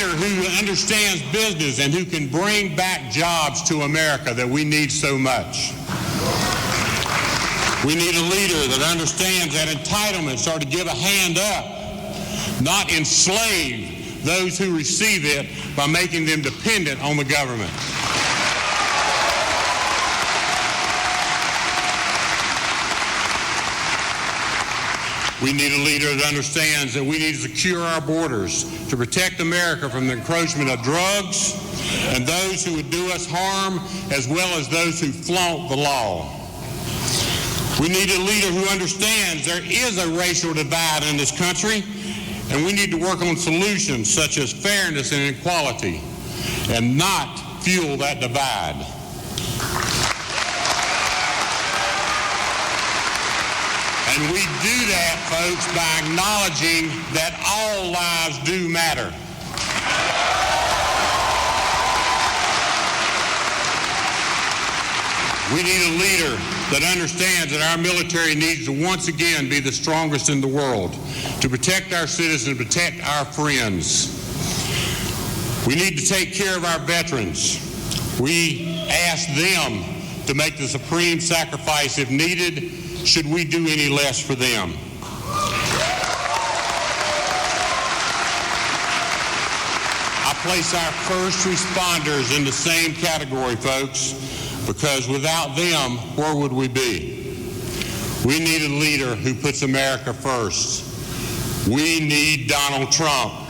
leader who understands business and who can bring back jobs to America that we need so much. We need a leader that understands that entitlements are to give a hand up, not enslave those who receive it by making them dependent on the government. We need a leader that understands that we need to secure our borders to protect America from the encroachment of drugs and those who would do us harm, as well as those who flaunt the law. We need a leader who understands there is a racial divide in this country, and we need to work on solutions such as fairness and equality, and not fuel that divide. And we do that, folks, by acknowledging that all lives do matter. We need a leader that understands that our military needs to once again be the strongest in the world to protect our citizens, protect our friends. We need to take care of our veterans. We ask them to make the supreme sacrifice if needed. Should we do any less for them? I place our first responders in the same category, folks, because without them, where would we be? We need a leader who puts America first. We need Donald Trump.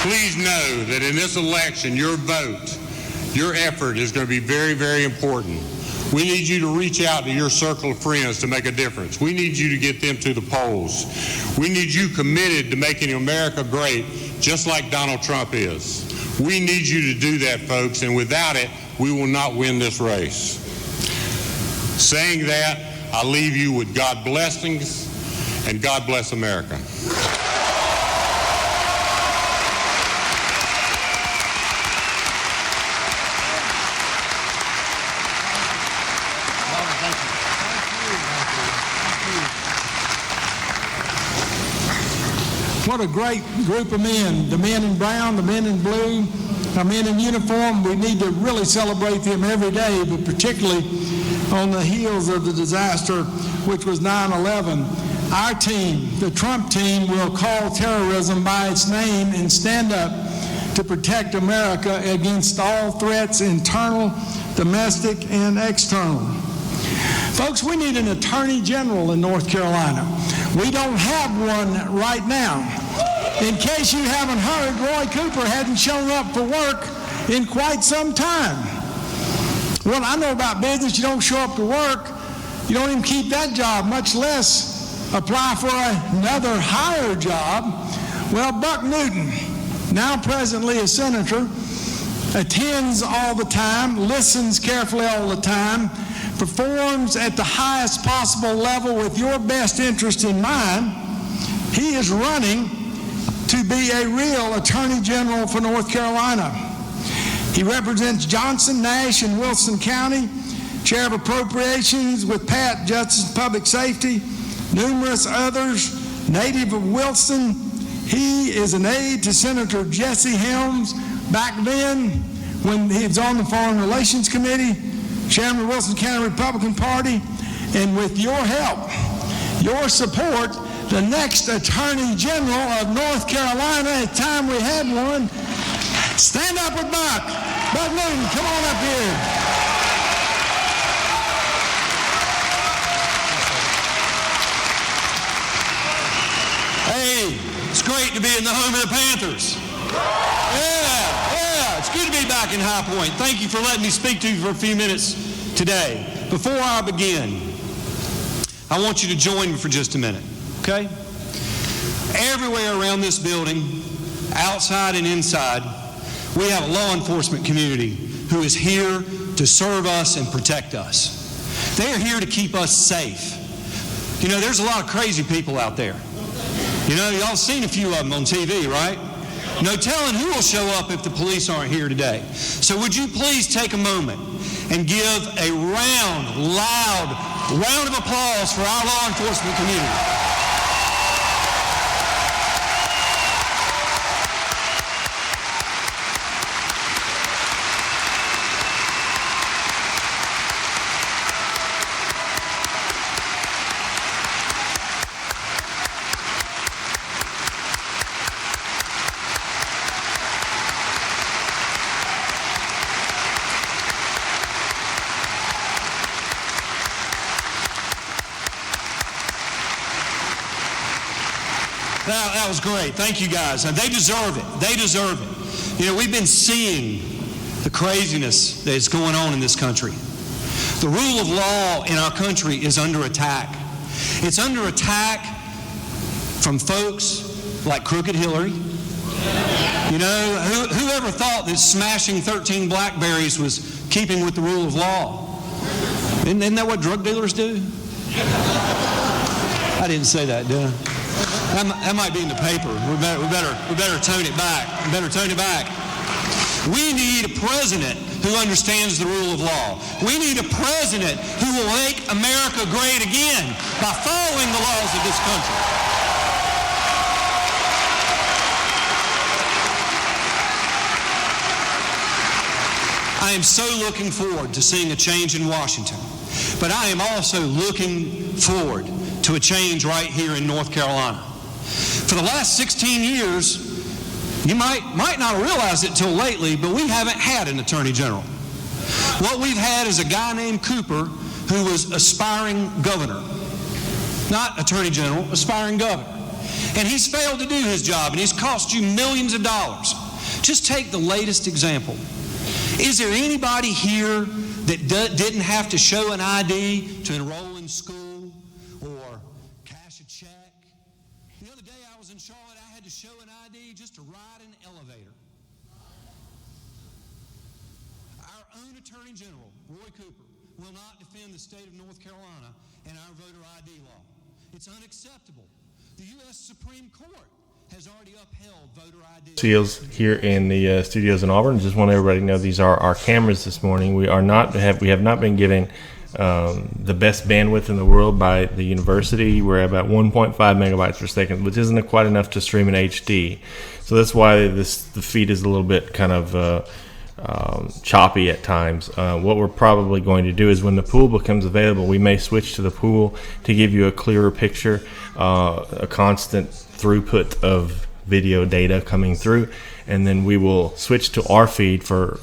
Please know that in this election, your vote, your effort is going to be very, very important. We need you to reach out to your circle of friends to make a difference. We need you to get them to the polls. We need you committed to making America great, just like Donald Trump is. We need you to do that, folks, and without it, we will not win this race. Saying that, I leave you with God blessings, and God bless America. What a great group of men, the men in brown, the men in blue, the men in uniform. We need to really celebrate them every day, but particularly on the heels of the disaster, which was 9/11. Our team, the Trump team, will call terrorism by its name and stand up to protect America against all threats, internal, domestic, and external. Folks, we need an attorney general in North Carolina. We don't have one right now. In case you haven't heard, Roy Cooper hadn't shown up for work in quite some time. Well, I know about business. You don't show up to work, you don't even keep that job, much less apply for another higher job. Well, Buck Newton, now presently a senator, attends all the time, listens carefully all the time, performs at the highest possible level with your best interest in mind. He is running to be a real Attorney General for North Carolina. He represents Johnson, Nash, and Wilson County, Chair of Appropriations with Pat, Justice and Public Safety, numerous others, native of Wilson. He is an aide to Senator Jesse Helms back then when he was on the Foreign Relations Committee, Chairman of the Wilson County Republican Party, and with your help, your support, the next Attorney General of North Carolina, it's time we had one. Stand up with Buck. Buck Newton, come on up here. Hey, it's great to be in the home of the Panthers. Yeah, it's good to be back in High Point. Thank you for letting me speak to you for a few minutes today. Before I begin, I want you to join me for just a minute, okay? Everywhere around this building, outside and inside, we have a law enforcement community who is here to serve us and protect us. They are here to keep us safe. You know, there's a lot of crazy people out there. You know, y'all seen a few of them on TV, right? No telling who will show up if the police aren't here today. So would you please take a moment and give a round, loud A round of applause for our law enforcement community. That was great. Thank you guys. And they deserve it. They deserve it. You know, we've been seeing the craziness that is going on in this country. The rule of law in our country is under attack. It's under attack from folks like Crooked Hillary. You know, whoever thought that smashing 13 Blackberries was keeping with the rule of law? Isn't that what drug dealers do? I didn't say that, did I? That might be in the paper. We better tone it back. We better tone it back. We need a president who understands the rule of law. We need a president who will make America great again by following the laws of this country. I am so looking forward to seeing a change in Washington, but I am also looking forward to a change right here in North Carolina. For the last 16 years, you might not have realized it till lately, but we haven't had an attorney general. What we've had is a guy named Cooper who was aspiring governor. Not attorney general, aspiring governor. And he's failed to do his job, and he's cost you millions of dollars. Just take the latest example. Is there anybody here that didn't have to show an ID to enroll in school or cash a check? The other day I was in Charlotte, I had to show an ID just to ride an elevator. Our own Attorney General, Roy Cooper, will not defend the state of North Carolina and our voter ID law. It's unacceptable. The U.S. Supreme Court has already upheld voter ID. Seals here in the studios in Auburn. Just want everybody to know these are our cameras this morning. We have not been given the best bandwidth in the world by the university. We're at about 1.5 megabytes per second, which isn't quite enough to stream in HD. So that's why the feed is a little bit kind of choppy at times. What we're probably going to do is when the pool becomes available, we may switch to the pool to give you a clearer picture, a constant throughput of video data coming through, and then we will switch to our feed for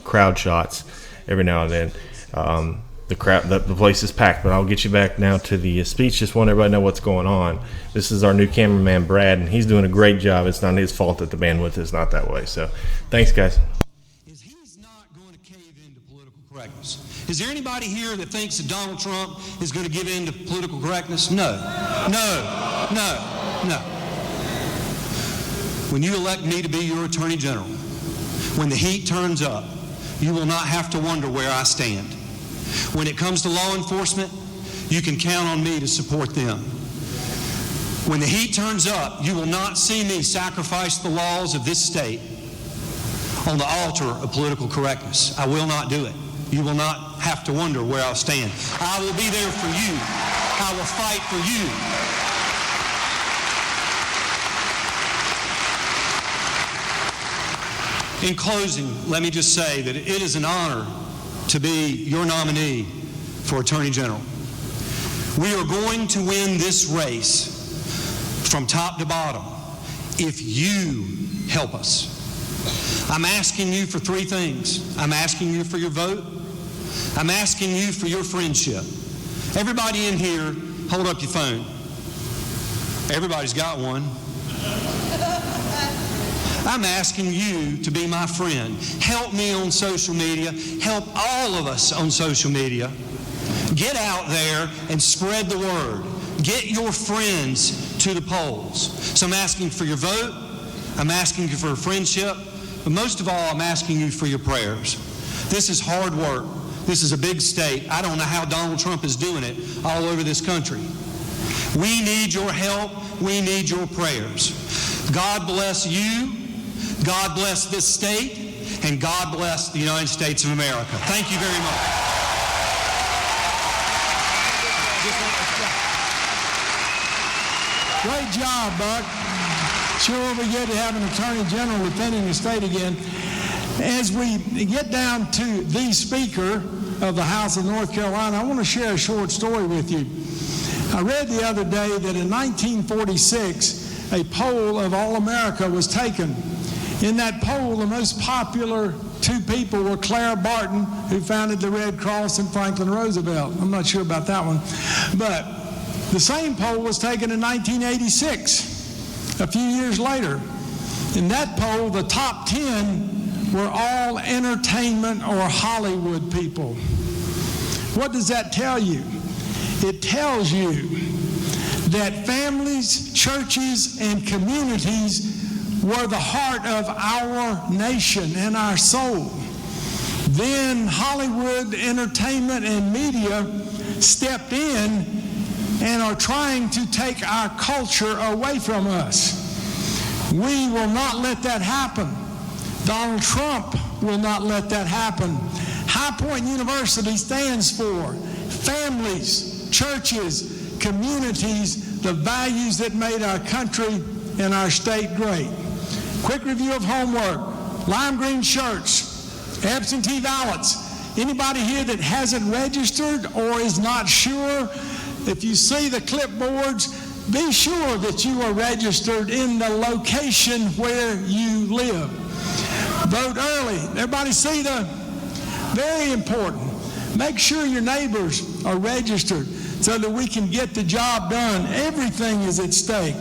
crowd shots every now and then. The place is packed, but I'll get you back now to the speech. Just want everybody to know what's going on. This is our new cameraman, Brad, and he's doing a great job. It's not his fault that the bandwidth is not that way. So thanks, guys. He's not going to cave into political correctness. Is there anybody here that thinks that Donald Trump is going to give in to political correctness? No. When you elect me to be your Attorney General, when the heat turns up, you will not have to wonder where I stand. When it comes to law enforcement, you can count on me to support them. When the heat turns up, you will not see me sacrifice the laws of this state on the altar of political correctness. I will not do it. You will not have to wonder where I'll stand. I will be there for you. I will fight for you. In closing, let me just say that it is an honor to be your nominee for Attorney General. We are going to win this race from top to bottom if you help us. I'm asking you for three things. I'm asking you for your vote. I'm asking you for your friendship. Everybody in here, hold up your phone. Everybody's got one. I'm asking you to be my friend. Help me on social media. Help all of us on social media. Get out there and spread the word. Get your friends to the polls. So I'm asking for your vote. I'm asking you for a friendship. But most of all, I'm asking you for your prayers. This is hard work. This is a big state. I don't know how Donald Trump is doing it all over this country. We need your help. We need your prayers. God bless you. God bless this state, and God bless the United States of America. Thank you very much. Great job, Buck. Sure will be good to have an Attorney General defending the state again. As we get down to the Speaker of the House of North Carolina, I want to share a short story with you. I read the other day that in 1946, a poll of all America was taken. In that poll, the most popular two people were Clara Barton, who founded the Red Cross, and Franklin Roosevelt. I'm not sure about that one. But the same poll was taken in 1986, a few years later. In that poll, the top 10 were all entertainment or Hollywood people. What does that tell you? It tells you that families, churches, and communities were the heart of our nation and our soul. Then Hollywood, entertainment, and media stepped in and are trying to take our culture away from us. We will not let that happen. Donald Trump will not let that happen. High Point University stands for families, churches, communities, the values that made our country and our state great. Quick review of homework, lime green shirts, absentee ballots. Anybody here that hasn't registered or is not sure, if you see the clipboards, be sure that you are registered in the location where you live. Vote early. Everybody see the, very important. Make sure your neighbors are registered so that we can get the job done. Everything is at stake.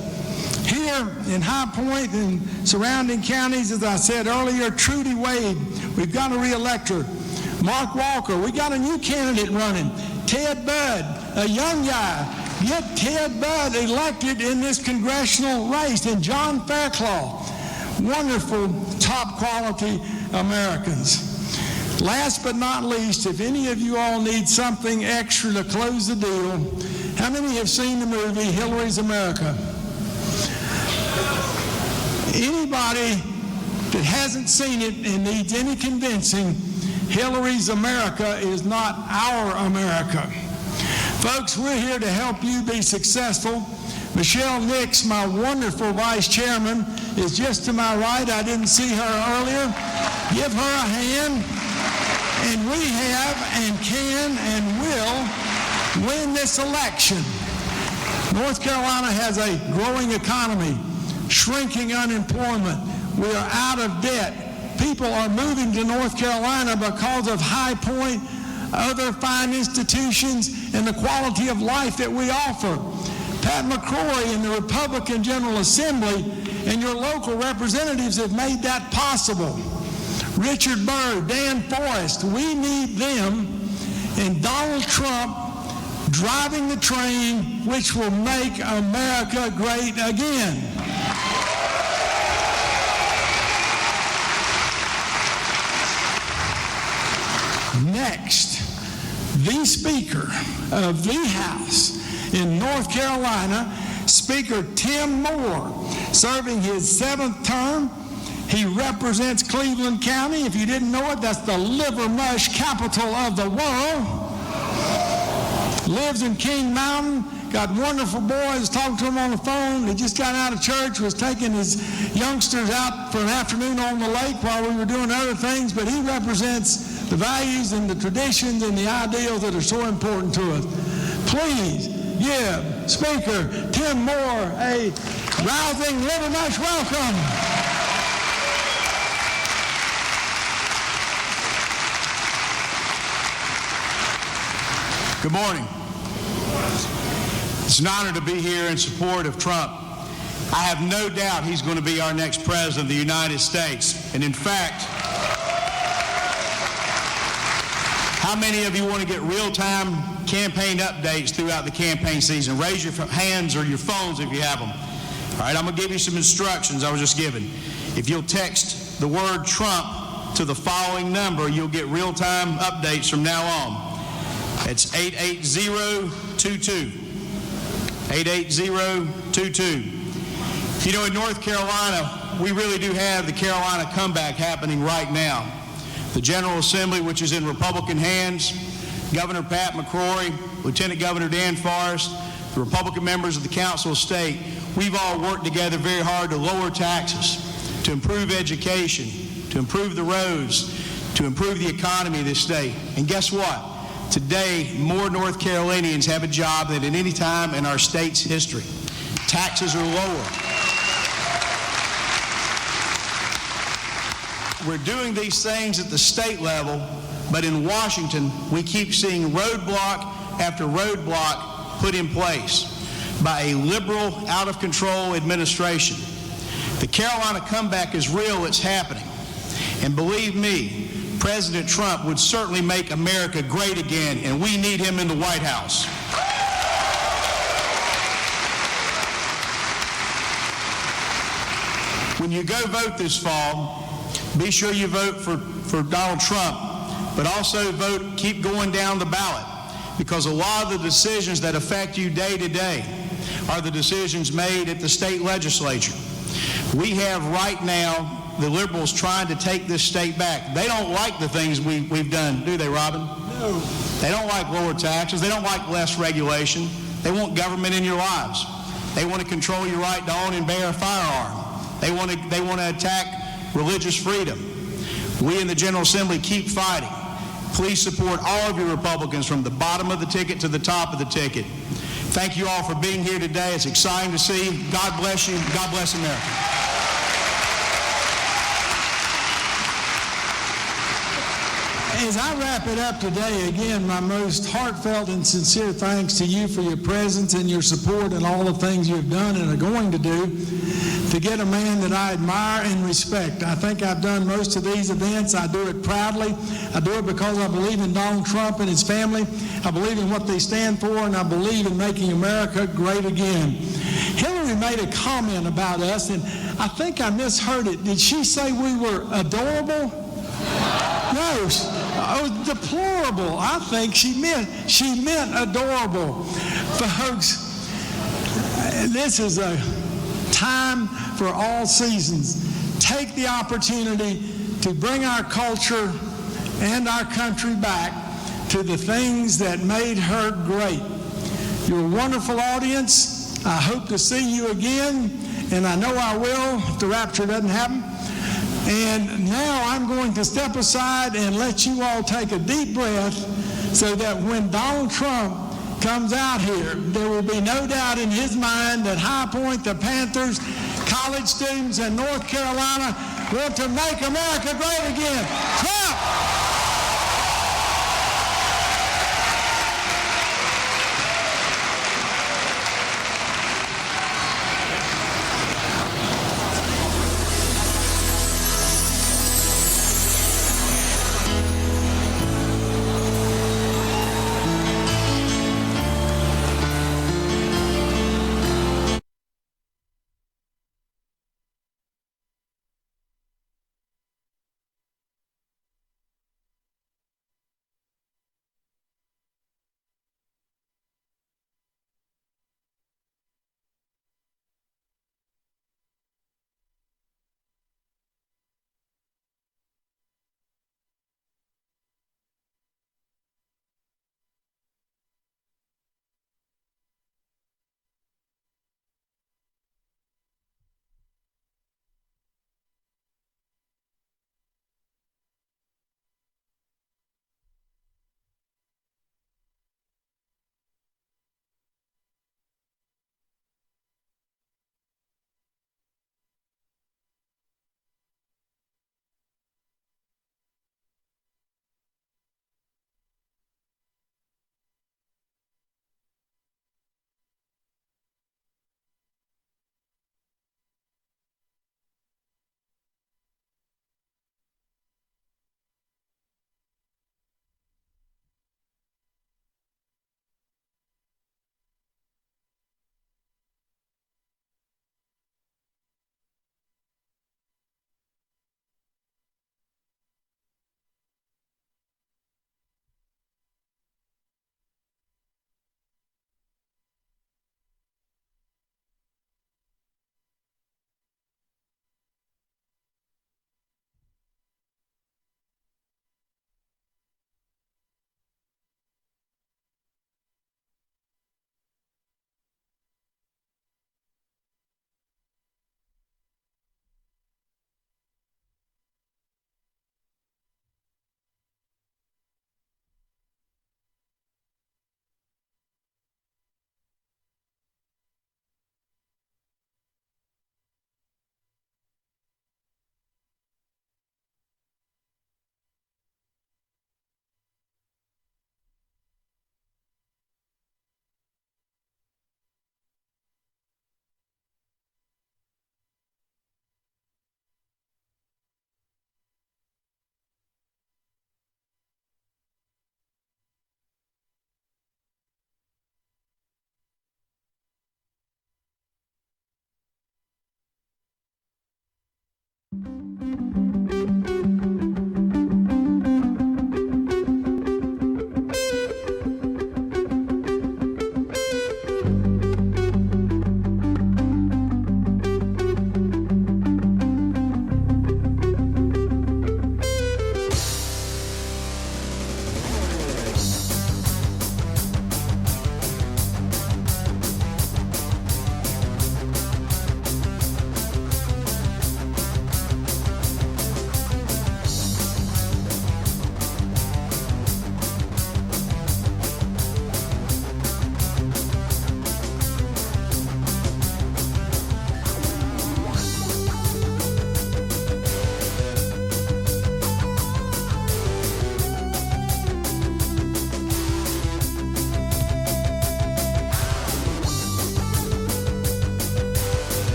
Here in High Point and surrounding counties, as I said earlier, Trudy Wade, we've got to re-elect her. Mark Walker, we got a new candidate running. Ted Budd, a young guy. Get Ted Budd elected in this congressional race. And John Fairclough, wonderful, top quality Americans. Last but not least, if any of you all need something extra to close the deal, how many have seen the movie Hillary's America? Anybody that hasn't seen it and needs any convincing, Hillary's America is not our America. Folks, we're here to help you be successful. Michelle Nix, my wonderful vice chairman, is just to my right. I didn't see her earlier. Give her a hand. And we have and can and will win this election. North Carolina has a growing economy, shrinking unemployment. We are out of debt. People are moving to North Carolina because of High Point, other fine institutions, and the quality of life that we offer. Pat McCrory and the Republican General Assembly and your local representatives have made that possible. Richard Byrd, Dan Forrest, we need them, and Donald Trump driving the train which will make America great again. Next, the Speaker of the House in North Carolina, Speaker Tim Moore, serving his 7th term. He represents Cleveland County. If you didn't know it, that's the liver mush capital of the world. Lives in King Mountain. Got wonderful boys. Talking to him on the phone. He just got out of church, was taking his youngsters out for an afternoon on the lake while we were doing other things, but he represents the values and the traditions and the ideals that are so important to us. Please give Speaker Tim Moore a rousing liver mush welcome. Good morning. It's an honor to be here in support of Trump. I have no doubt he's going to be our next president of the United States. And in fact, how many of you want to get real-time campaign updates throughout the campaign season? Raise your hands or your phones if you have them. All right, I'm going to give you some instructions I was just given. If you'll text the word Trump to the following number, you'll get real-time updates from now on. It's 88022. 88022. You know, in North Carolina, we really do have the Carolina comeback happening right now. The General Assembly, which is in Republican hands, Governor Pat McCrory, Lieutenant Governor Dan Forrest, the Republican members of the Council of State, we've all worked together very hard to lower taxes, to improve education, to improve the roads, to improve the economy of this state. And guess what? Today, more North Carolinians have a job than at any time in our state's history. Taxes are lower. We're doing these things at the state level, but in Washington, we keep seeing roadblock after roadblock put in place by a liberal, out-of-control administration. The Carolina comeback is real, it's happening. And believe me, President Trump would certainly make America great again, and we need him in the White House. When you go vote this fall, be sure you vote for Donald Trump, but also vote, keep going down the ballot, because a lot of the decisions that affect you day to day are the decisions made at the state legislature. We have right now the liberals trying to take this state back. They don't like the things we've done, do they, Robin? No. They don't like lower taxes. They don't like less regulation. They want government in your lives. They want to control your right to own and bear a firearm. They want to attack religious freedom. We in the General Assembly keep fighting. Please support all of your Republicans from the bottom of the ticket to the top of the ticket. Thank you all for being here today. It's exciting to see. God bless you. God bless America. As I wrap it up today, again, my most heartfelt and sincere thanks to you for your presence and your support and all the things you've done and are going to do to get a man that I admire and respect. I think I've done most of these events. I do it proudly. I do it because I believe in Donald Trump and his family. I believe in what they stand for, and I believe in making America great again. Hillary made a comment about us, and I think I misheard it. Did she say we were adorable? No, deplorable. I think she meant adorable. Folks, this is a time for all seasons. Take the opportunity to bring our culture and our country back to the things that made her great. You're a wonderful audience. I hope to see you again, and I know I will if the rapture doesn't happen. And now I'm going to step aside and let you all take a deep breath so that when Donald Trump comes out here, there will be no doubt in his mind that High Point, the Panthers, college students in North Carolina want to make America great again. Trump!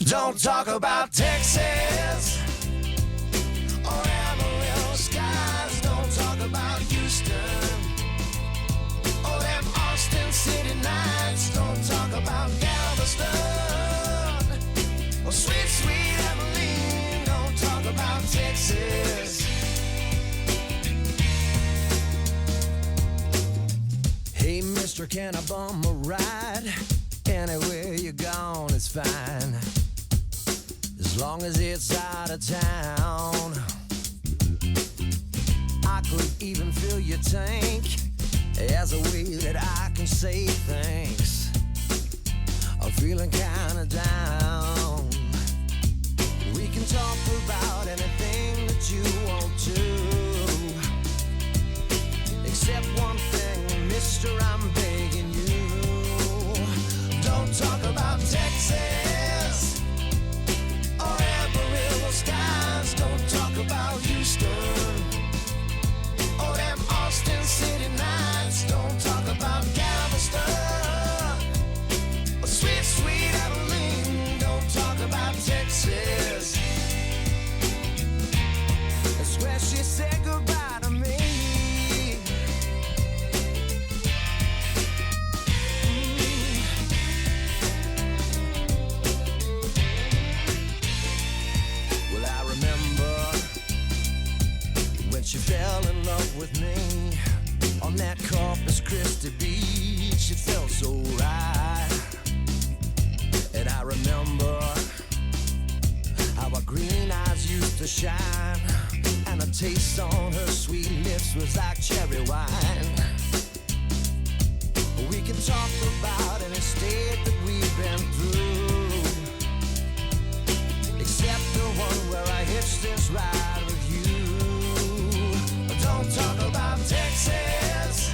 Don't talk about Texas or Amarillo skies. Don't talk about Houston or them Austin City nights. Don't talk about Galveston or sweet, sweet Abilene. Don't talk about Texas. Hey, mister, can I bum a ride? Anywhere you're gone is fine, as long as it's out of town. I could even fill your tank as a way that I can say thanks. I'm feeling kinda down. We can talk about anything that you want to, except one thing, mister, I'm begging you. Don't talk about Texas or Amarillo skies. Don't talk about Houston or them Austin City nights. Don't talk about Galveston or sweet, sweet Abilene. Don't talk about Texas. That's where she said goodbye to me. She fell in love with me on that Corpus Christi beach. It felt so right. And I remember how her green eyes used to shine, and the taste on her sweet lips was like cherry wine. We can talk about any state that we've been through, except the one where I hitched this ride with you. Don't talk about Texas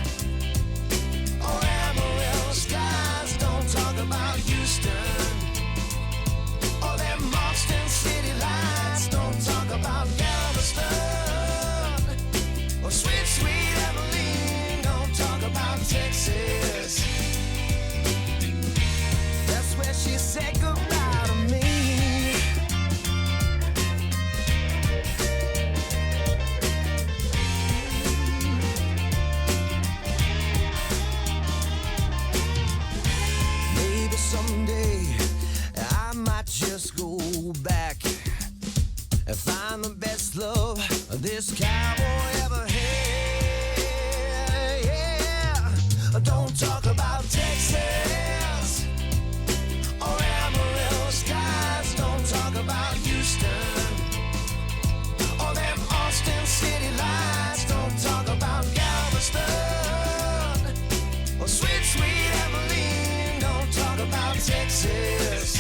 or Amarillo skies. Don't talk about Houston or them Austin City lights. Don't talk about Galveston or sweet, sweet Abilene. Don't talk about Texas. That's where she said goodbye to me. Someday I might just go back and find the best love this cowboy ever had. Yeah. Don't talk about Texas or Amarillo skies. Don't talk about Houston or them Austin City lights. Don't talk about Galveston or sweet, sweet Abilene. Don't talk about Texas.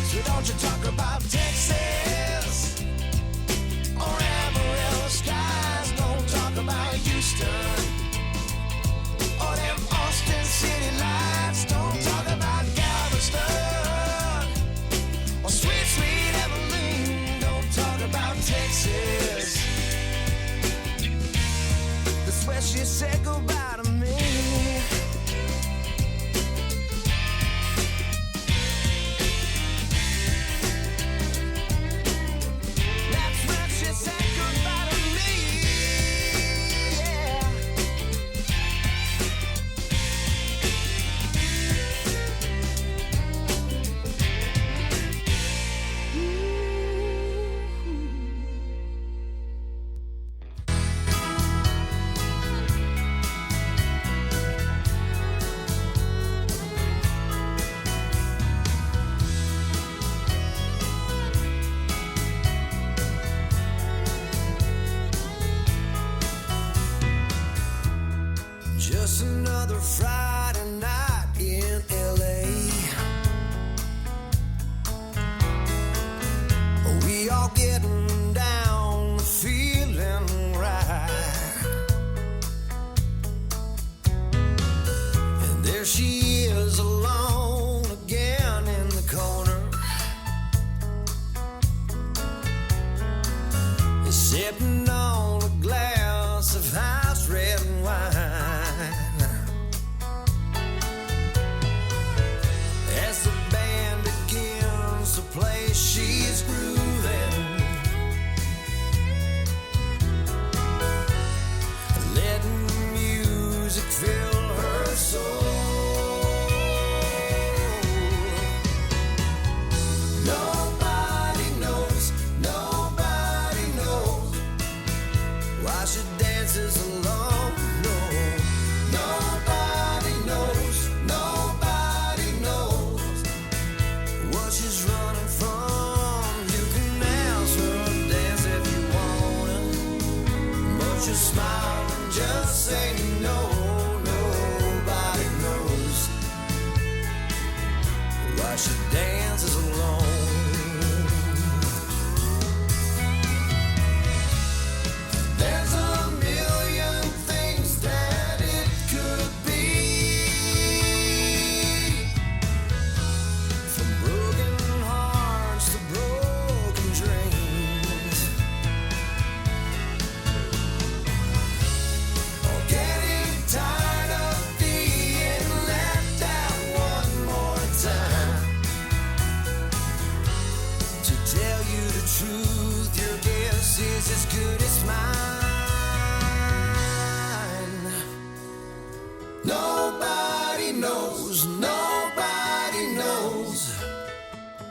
So don't you talk about Texas or Amarillo skies. Don't talk about Houston or them Austin City lights. Don't talk about Galveston or sweet, sweet Abilene. Don't talk about Texas. That's where she said goodbye to me. That's where she said goodbye to me. Yeah. Just another Friday night in LA. We all getting down, feeling right. And there she is alone again in the corner, sipping on a glass of house red wine. knows, nobody knows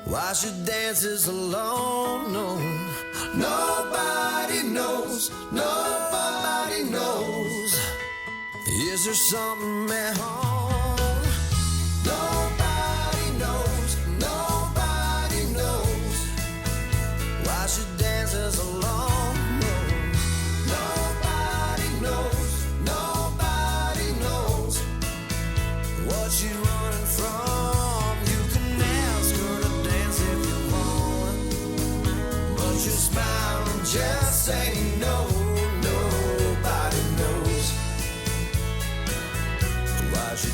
why she dances alone. No, nobody knows, nobody knows. Is there something at home? Nobody knows, nobody knows why she dances alone. No, nobody knows, nobody knows what she's running from. You can ask her to dance if you want, but you smile and just say no. Nobody knows why she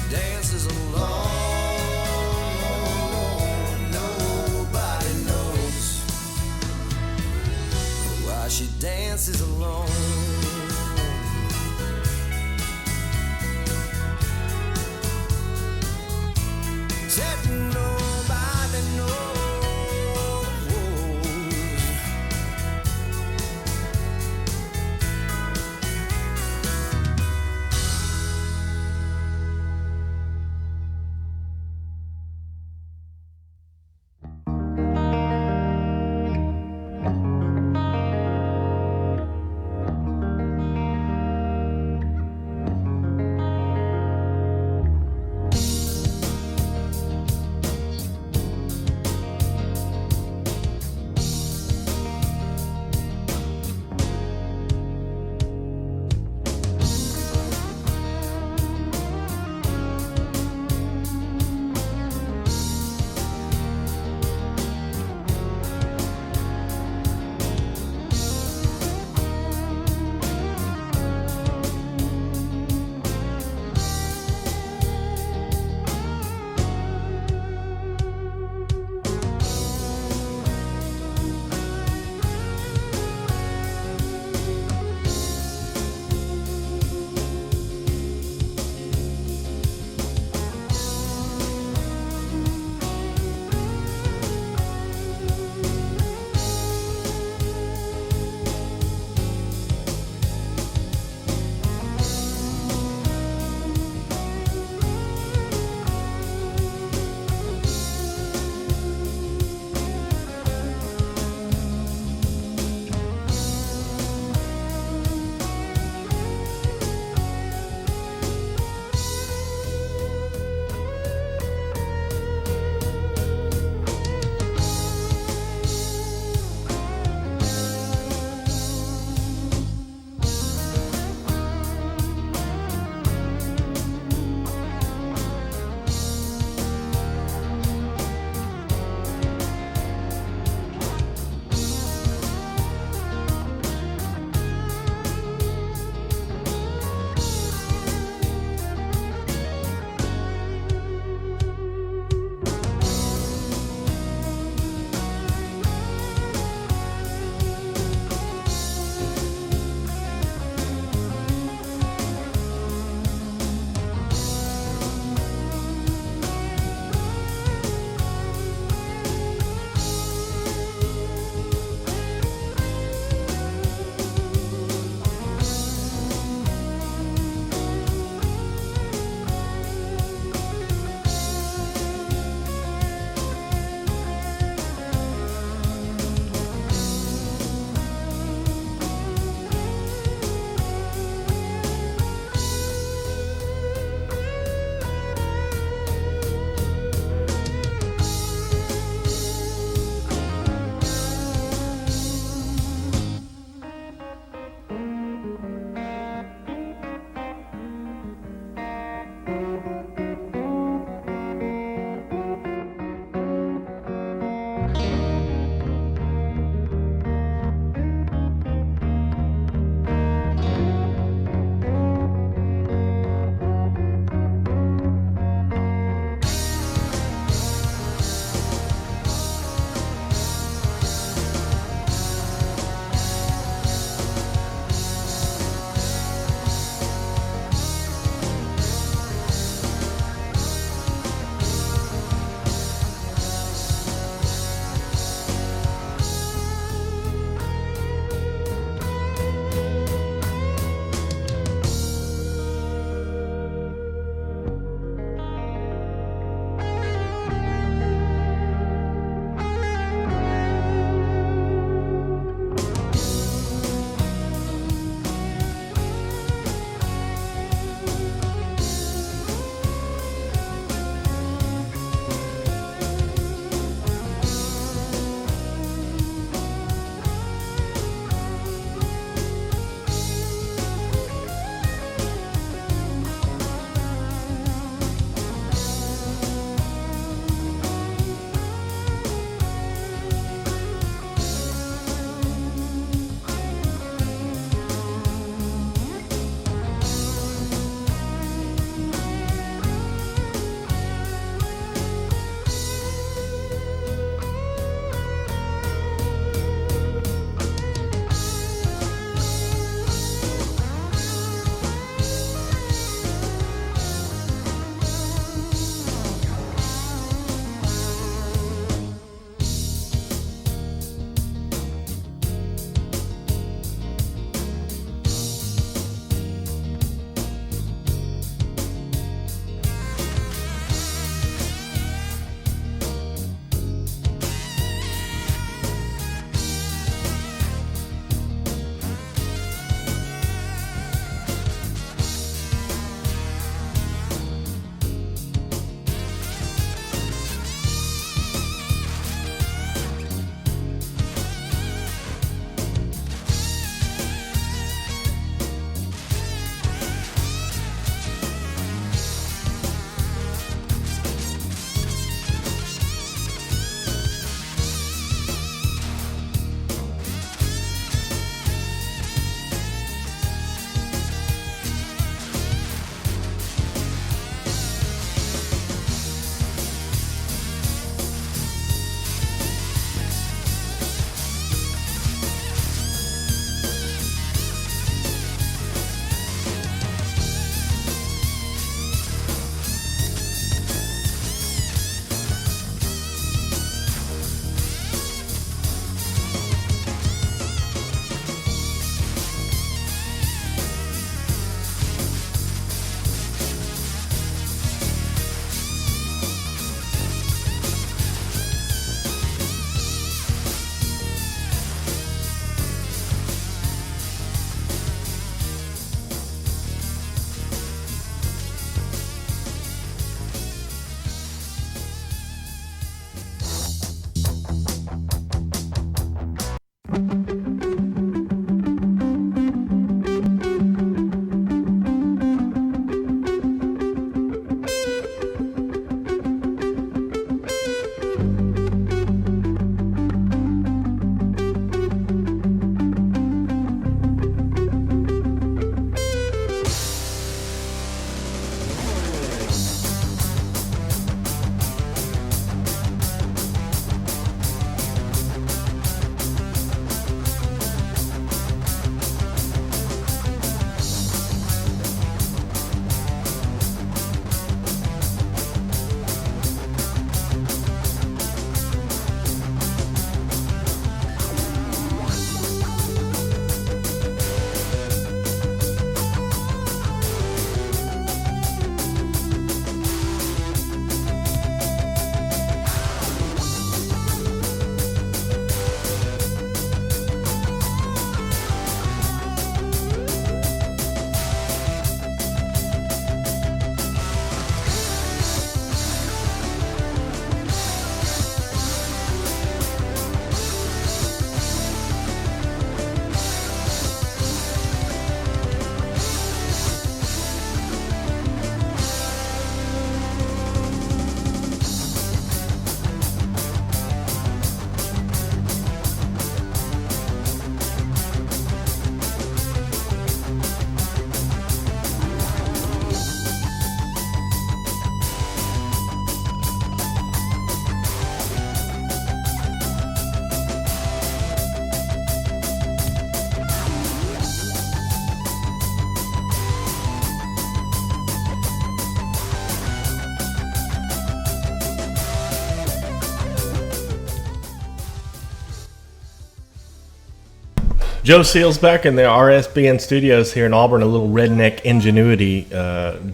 Joe Seals back in the RSBN studios here in Auburn, a little redneck ingenuity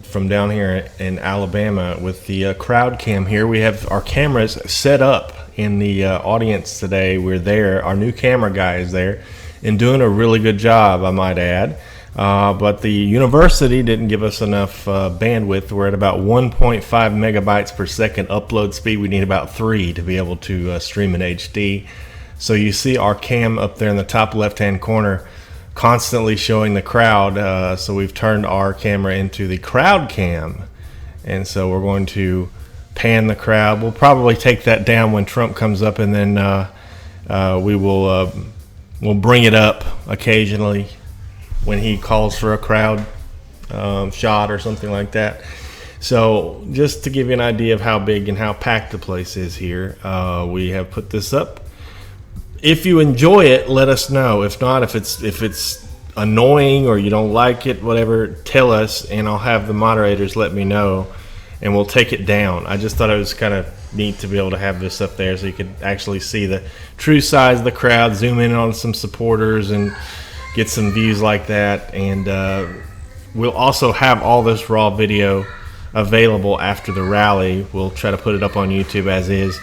from down here in Alabama with the crowd cam here. We have our cameras set up in the audience today. We're there. Our new camera guy is there and doing a really good job, I might add. But the university didn't give us enough bandwidth. We're at about 1.5 megabytes per second upload speed. We need about 3 to be able to stream in HD. So you see our cam up there in the top left-hand corner constantly showing the crowd. So we've turned our camera into the crowd cam. And so we're going to pan the crowd. We'll probably take that down when Trump comes up, and then we'll bring it up occasionally when he calls for a crowd shot or something like that. So just to give you an idea of how big and how packed the place is here, we have put this up. If you enjoy it, let us know. If not, if it's annoying or you don't like it, whatever, tell us, and I'll have the moderators let me know, and we'll take it down. I just thought it was kind of neat to be able to have this up there so you could actually see the true size of the crowd, zoom in on some supporters, and get some views like that. And we'll also have all this raw video available after the rally. We'll try to put it up on YouTube as is,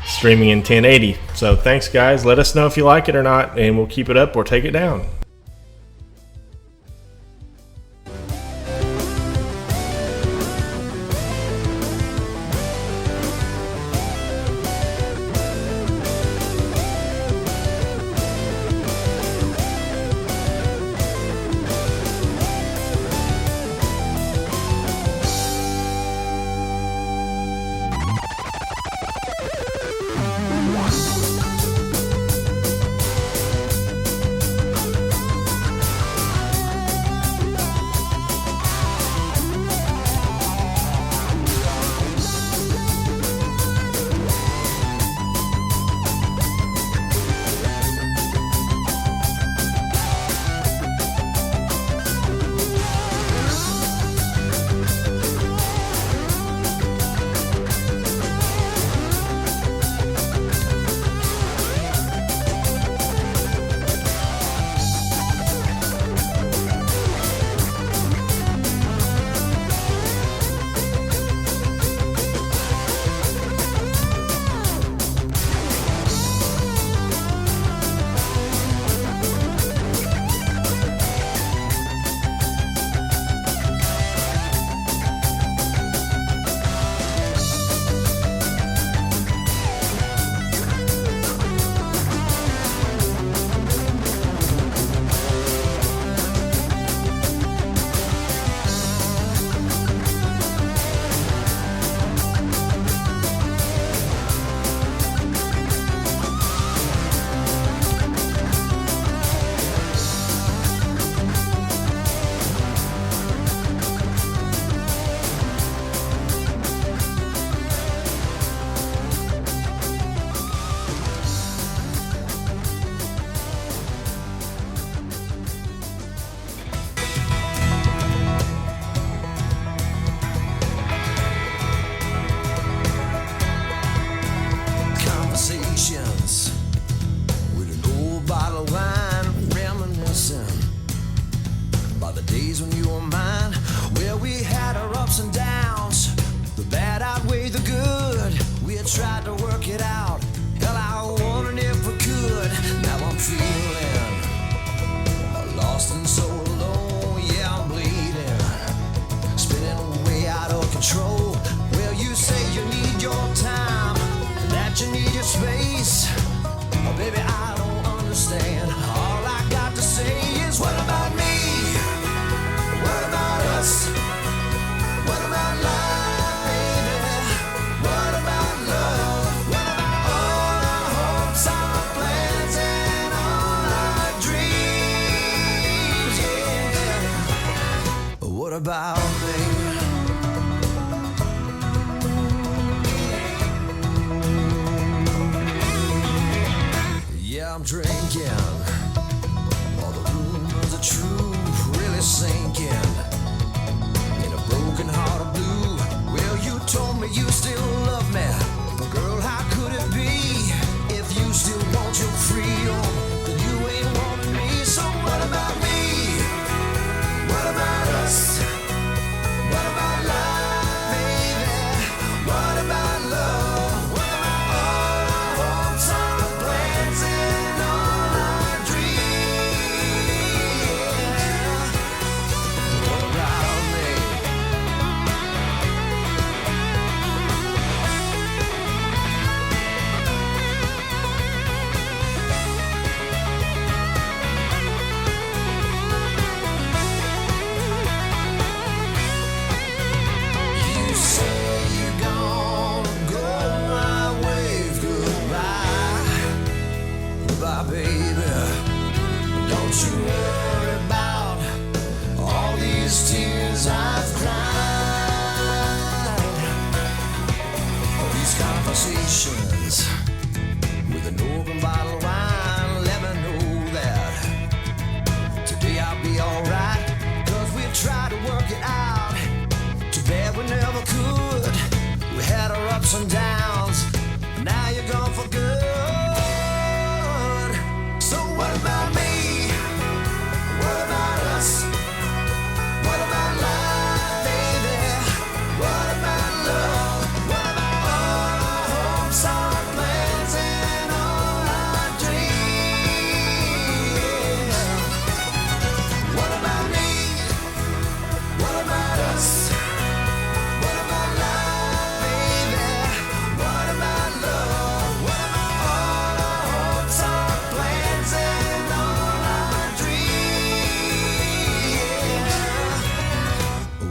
streaming in 1080. So thanks, guys. Let us know if you like it or not, and we'll keep it up or take it down. Tried to work it out. Hell, I wondered if we could. Now I'm feeling lost and so alone. Yeah, I'm bleeding, spinning way out of control. Well, you say you need your time, that you need your space. Oh, baby, I don't understand. All I got to say is, what about me? What about us? What about life? What about me? Yeah, I'm drinking. All the rumors are true, really sinking. In a broken heart of blue. Well, you told me you still love me, but girl, how could it be? If you still want your freedom, then you ain't wanting me. So ups and downs. Now you're gone for good. So what about me? What about us? What about life, baby? What about love? What about all our hopes, all our plans, and all our dreams? What about me? What about us? What about life, baby? What about love? What about all our hopes, all our plans, and all our dreams?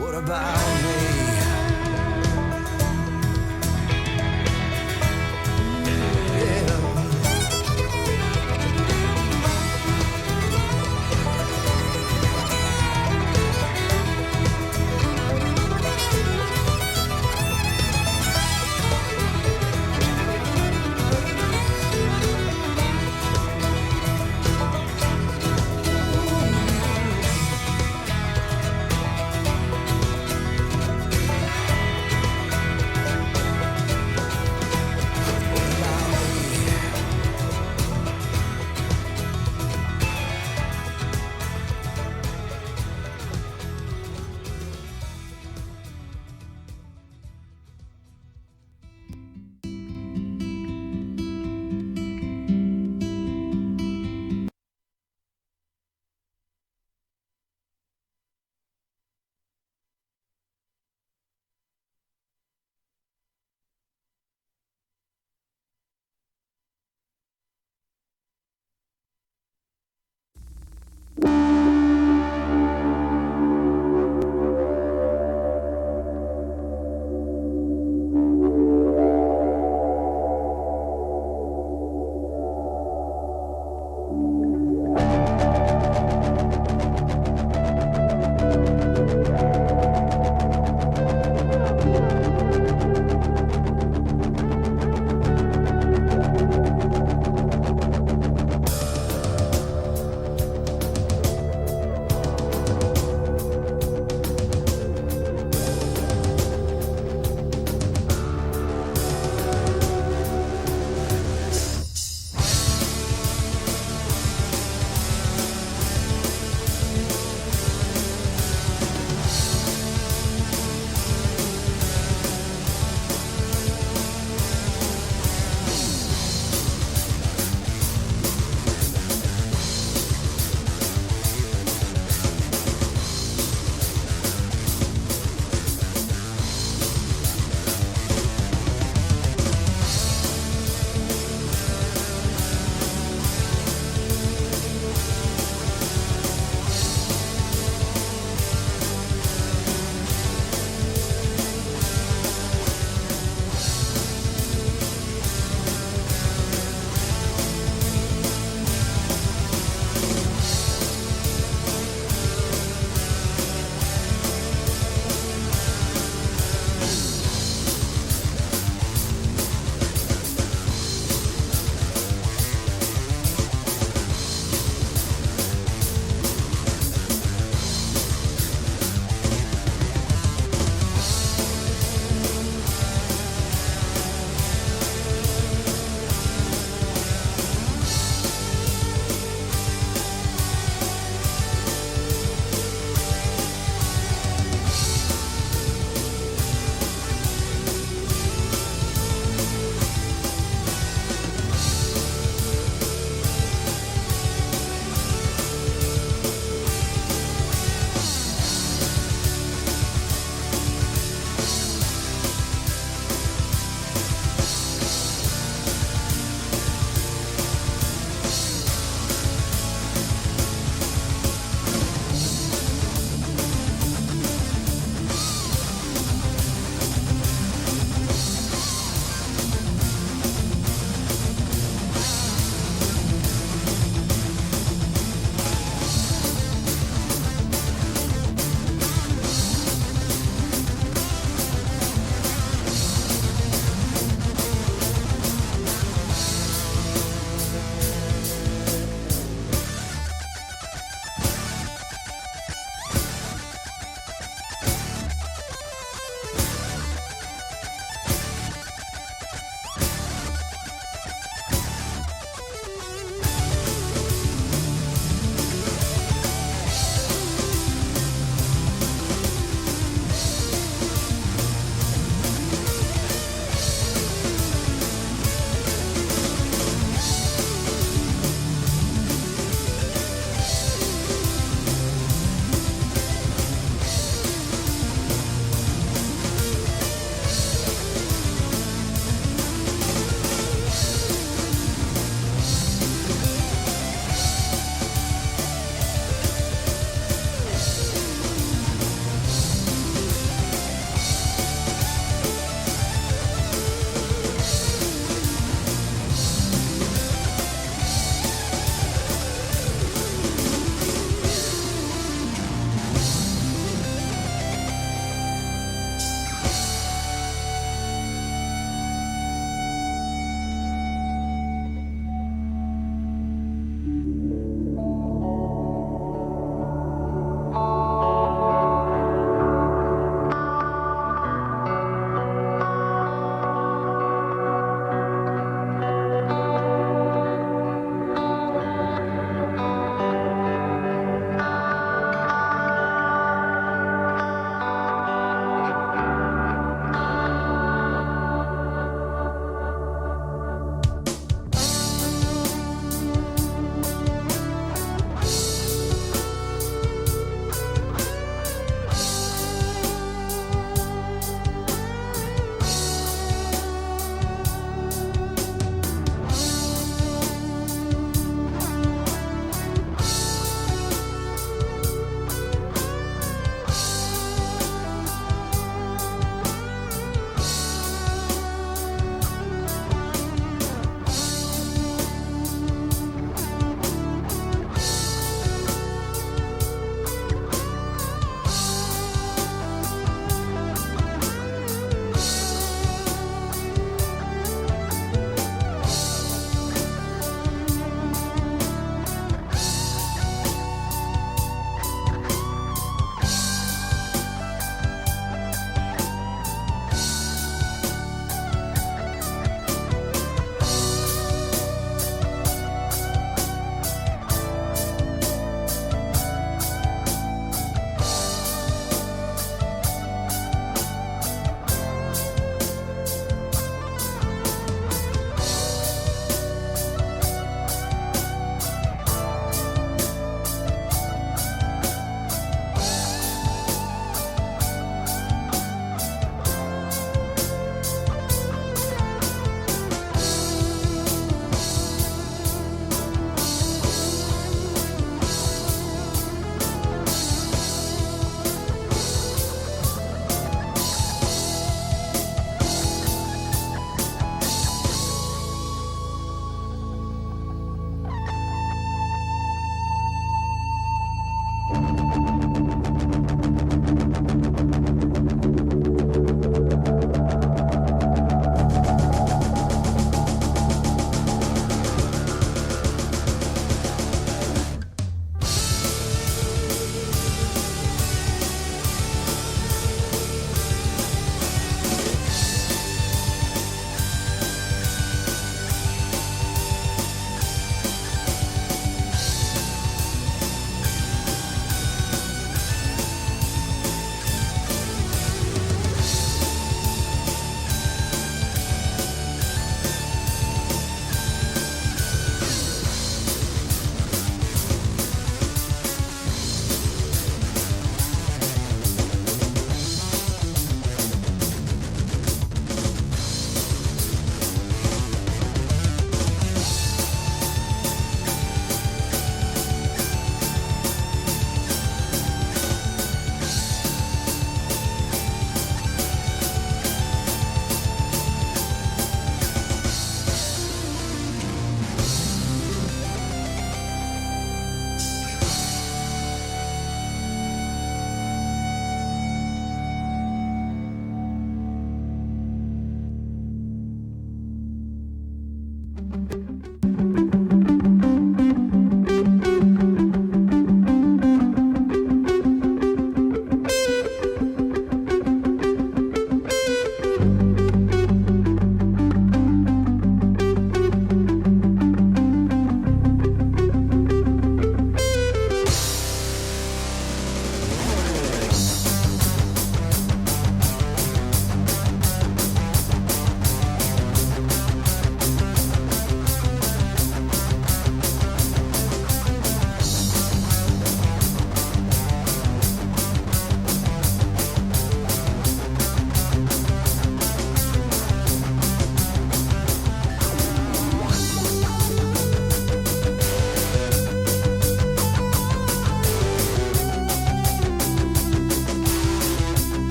What about me?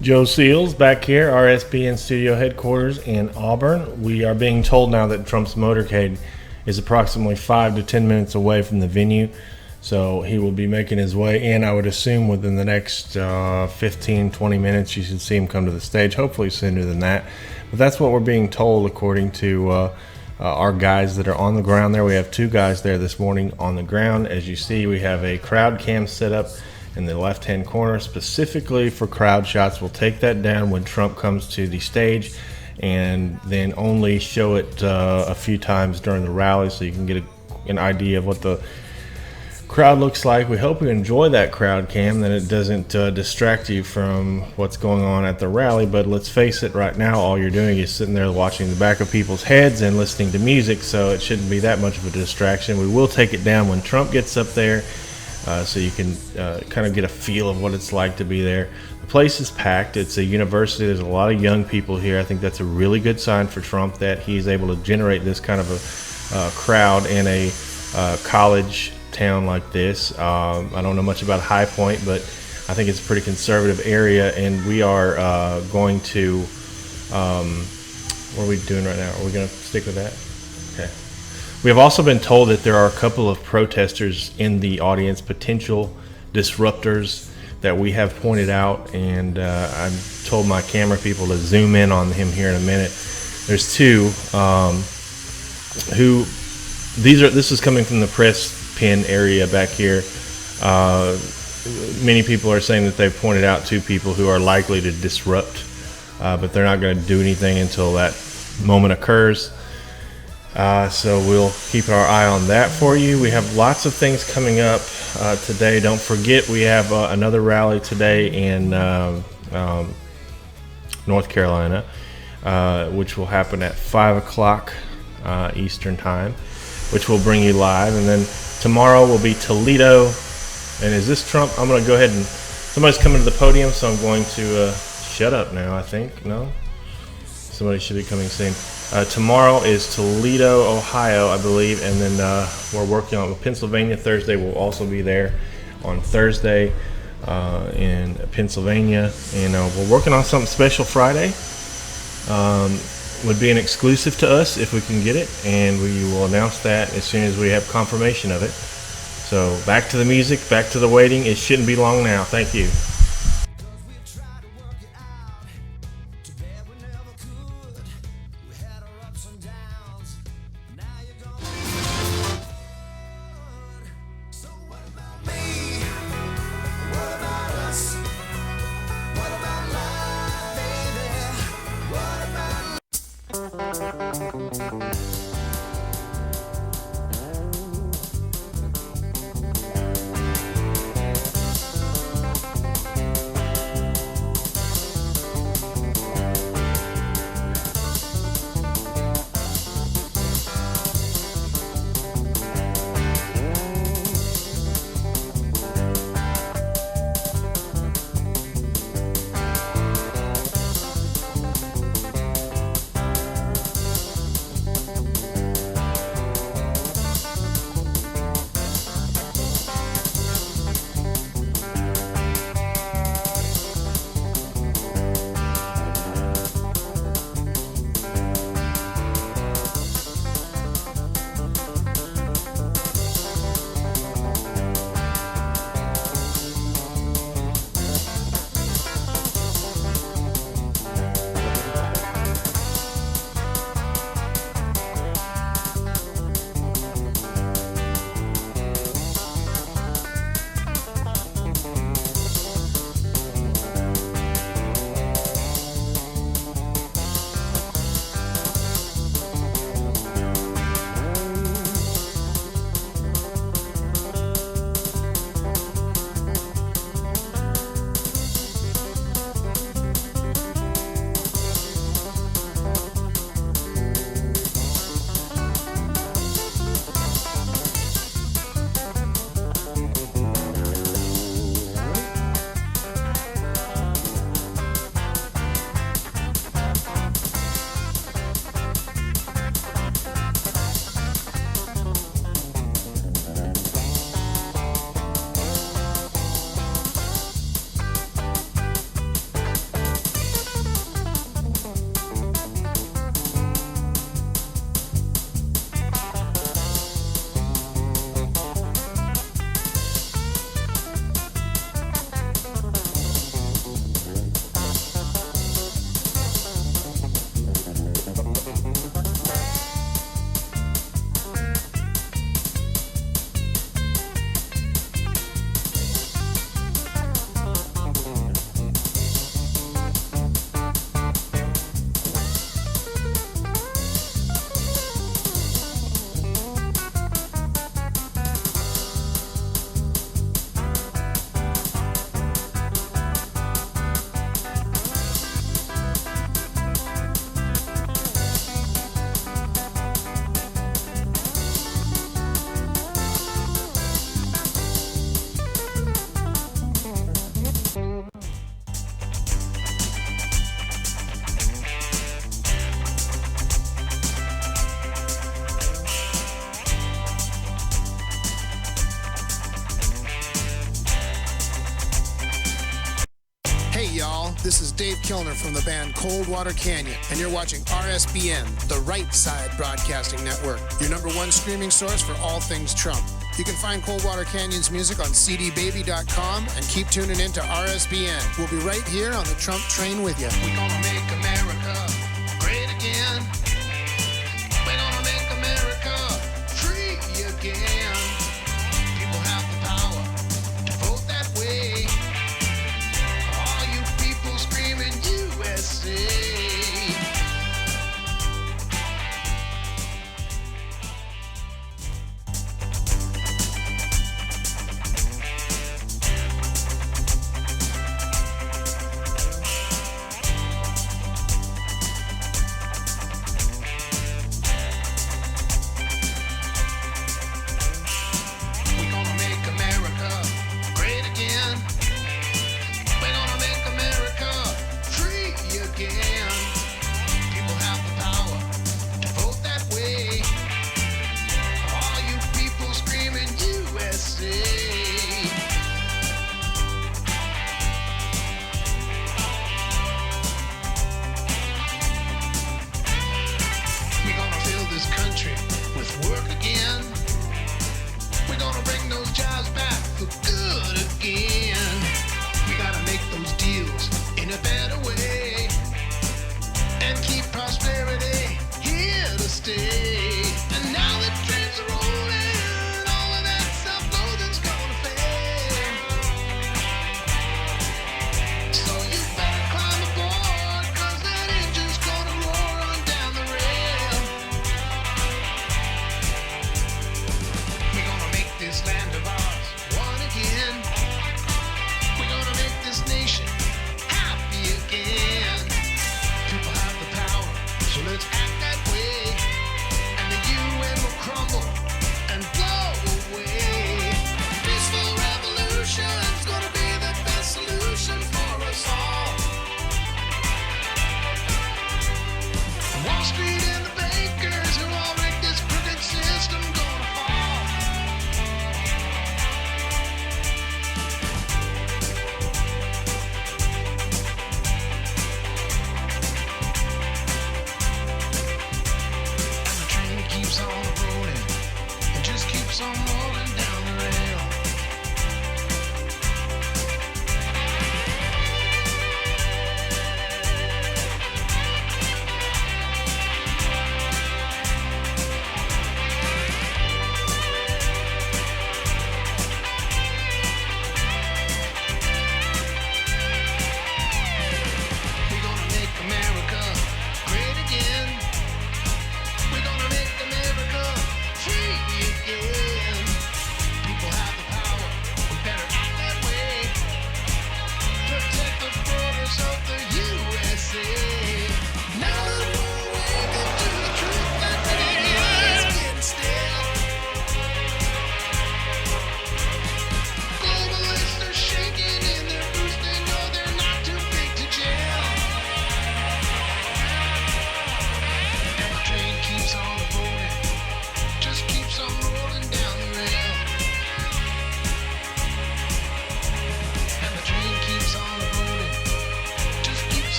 Joe Seals back here, RSBN studio headquarters in Auburn. We are being told now that Trump's motorcade is approximately 5 to 10 minutes away from the venue. So he will be making his way in. I would assume within the next 15, 20 minutes, you should see him come to the stage, hopefully sooner than that. But that's what we're being told according to our guys that are on the ground there. We have 2 guys there this morning on the ground. As you see, we have a crowd cam set up in the left-hand corner specifically for crowd shots. We'll take that down when Trump comes to the stage and then only show it a few times during the rally so you can get an idea of what the crowd looks like. We hope you enjoy that crowd cam, that it doesn't distract you from what's going on at the rally. But let's face it, right now all you're doing is sitting there watching the back of people's heads and listening to music, so it shouldn't be that much of a distraction. We will take it down when Trump gets up there, so you can kind of get a feel of what it's like to be there. The place is packed. It's a university. There's a lot of young people here. I think that's a really good sign for Trump that he's able to generate this kind of a crowd in a college town like this. I don't know much about High Point, but I think it's a pretty conservative area, and we are going to what are we doing right now? Are we going to stick with that? Okay. We have also been told that there are a couple of protesters in the audience, potential disruptors that we have pointed out, and I've told my camera people to zoom in on him here in a minute. There's 2 who this is coming from the press pin area back here. Many people are saying that they've pointed out 2 people who are likely to disrupt, but they're not going to do anything until that moment occurs. So we'll keep our eye on that for you. We have lots of things coming up today. Don't forget, we have another rally today in North Carolina, which will happen at 5 o'clock Eastern time, which will bring you live. And then tomorrow will be Toledo. And is this Trump? I'm going to go ahead and somebody's coming to the podium, so I'm going to shut up now, I think. No? Somebody should be coming soon. Tomorrow is Toledo, Ohio, I believe, and then we're working on Pennsylvania. Thursday we'll also be there on Thursday in Pennsylvania, and we're working on something special Friday. Would be an exclusive to us if we can get it, and we will announce that as soon as we have confirmation of it. So back to the music, back to the waiting. It shouldn't be long now. Thank you. Dave Kilner from the band Coldwater Canyon, and you're watching RSBN, the Right Side Broadcasting Network, your #1 streaming source for all things Trump. You can find Coldwater Canyon's music on cdbaby.com and keep tuning into RSBN. We'll be right here on the Trump train with you. We're gonna make America great again. We're gonna make America free again. People have the power to vote that way. All you people screaming USA. We're gonna make America great again. We're gonna make America free again. People have the power to vote that way. All you people screaming USA. We're gonna fill this country with work again. We're gonna bring those jobs back for good again. We gotta make those deals in a better way and keep prosperity here to stay. And now that trains are rolling, all of that self-loathing's gonna fade. So you better climb aboard, 'cause that engine's gonna roar on down the rail. We're gonna make this land of ours one again. We're gonna make this nation happy again. People have the power, so let's act that way.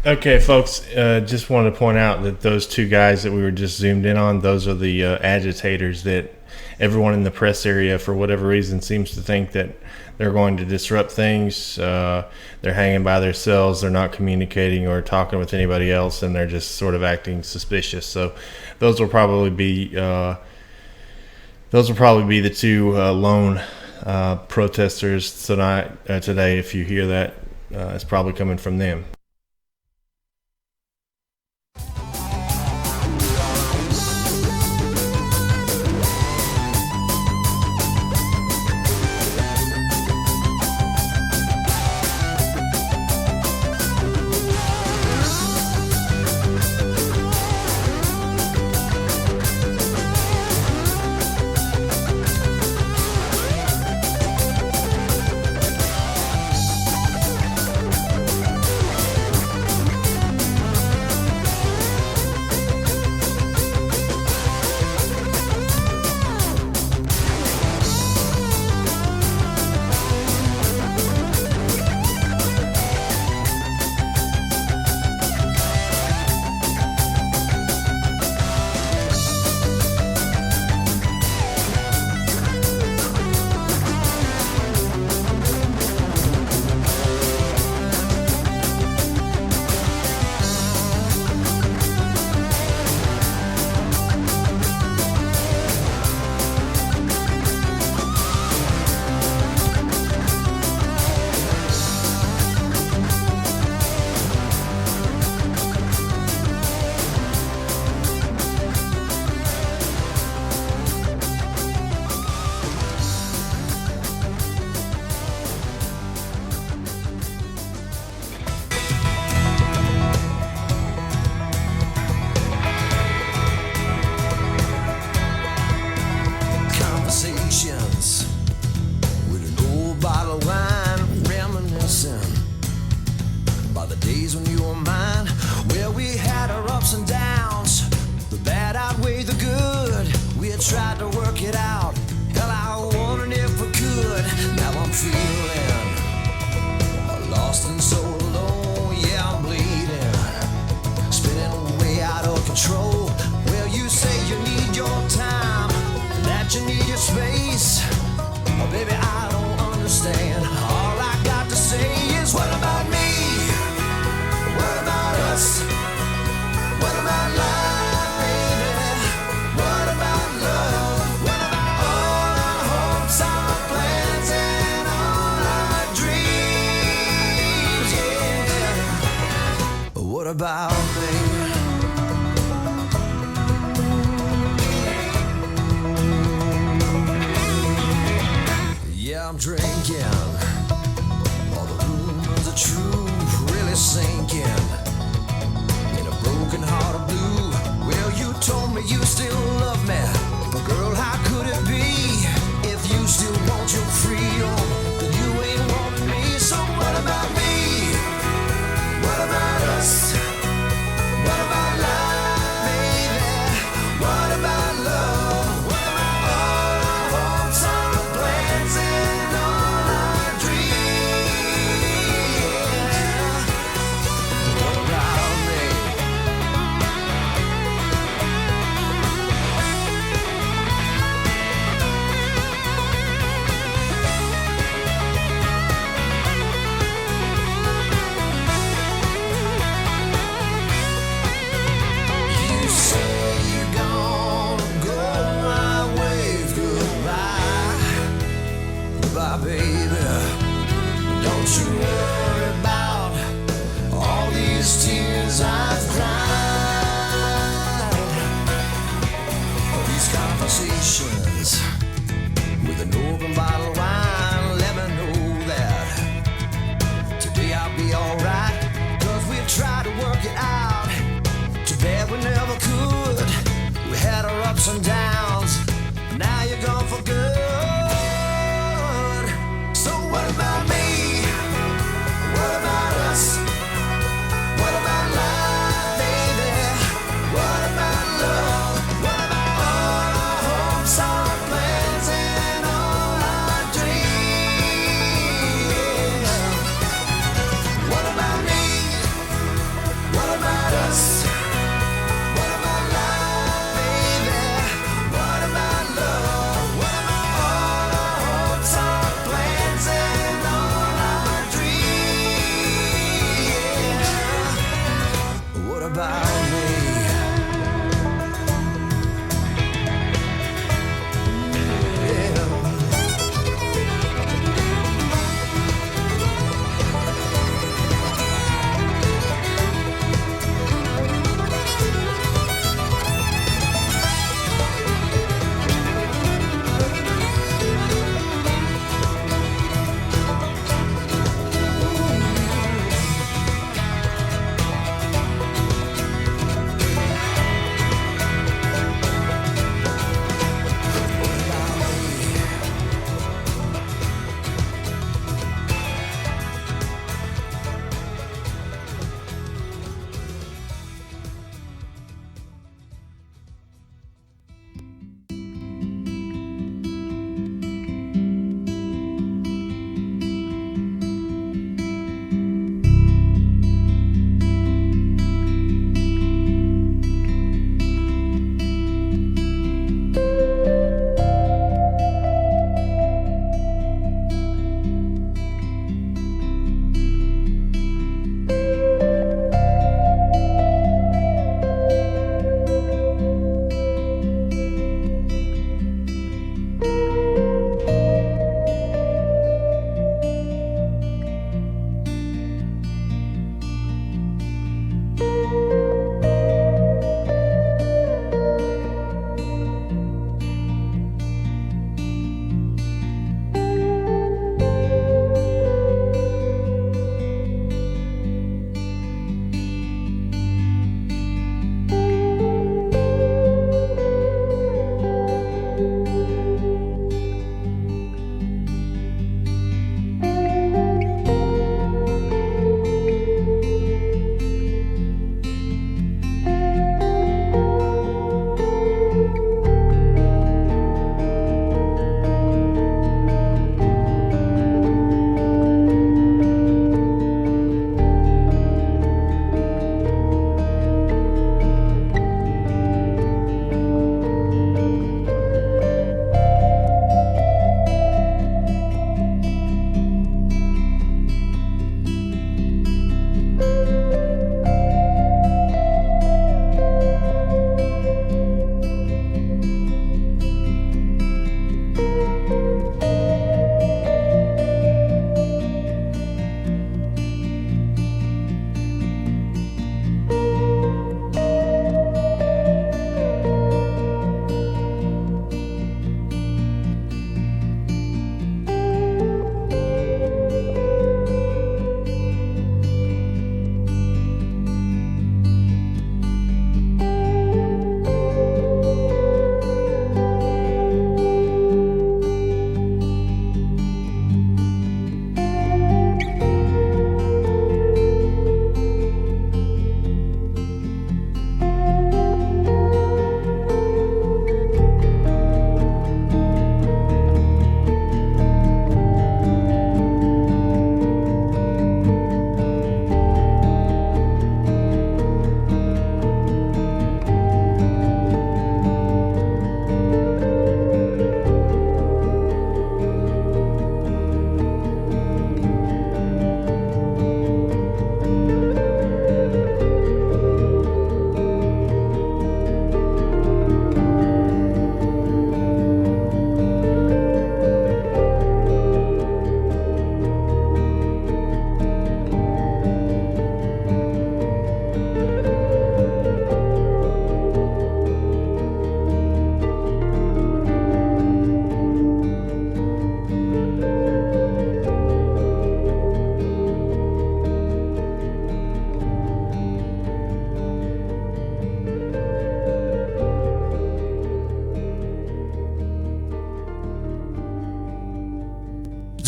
Okay, folks, just wanted to point out that those two guys that we were just zoomed in on, those are the agitators that everyone in the press area, for whatever reason, seems to think that they're going to disrupt things. They're hanging by themselves. They're not communicating or talking with anybody else, and they're just sort of acting suspicious. So those will probably be the two lone protesters today. If you hear that, it's probably coming from them. Tried to work it out. Hell, I wondered if we could. Now I'm feeling lost and so alone. Yeah, I'm bleeding, spinning way out of control. Well, you say you need your time, that you need your space. Oh, baby, I don't understand. All I got to say is, what about me? What about us? What about life? About me. Yeah, I'm drinking. All the rumors are true, really sinking. In a broken heart of blue. Well, you told me you still love me, but girl, how could it be? If you still want your freedom, then you ain't wanting me. So what about me? What about us? What about life, baby? What about love? What about all our hopes, all our plans, and all our dreams? What about me? Baby, don't you worry about all these tears I've cried. These conversations with an open bottle of wine let me know that today I'll be alright, 'cause we tried to work it out. Too bad we never could. We had our ups and downs. Now you're gone for good. What about me? What about us? What about life, baby? What about love? What about all our hopes, all our plans?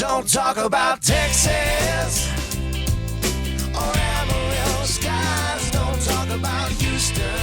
Don't talk about Texas or Amarillo skies. Don't talk about Houston.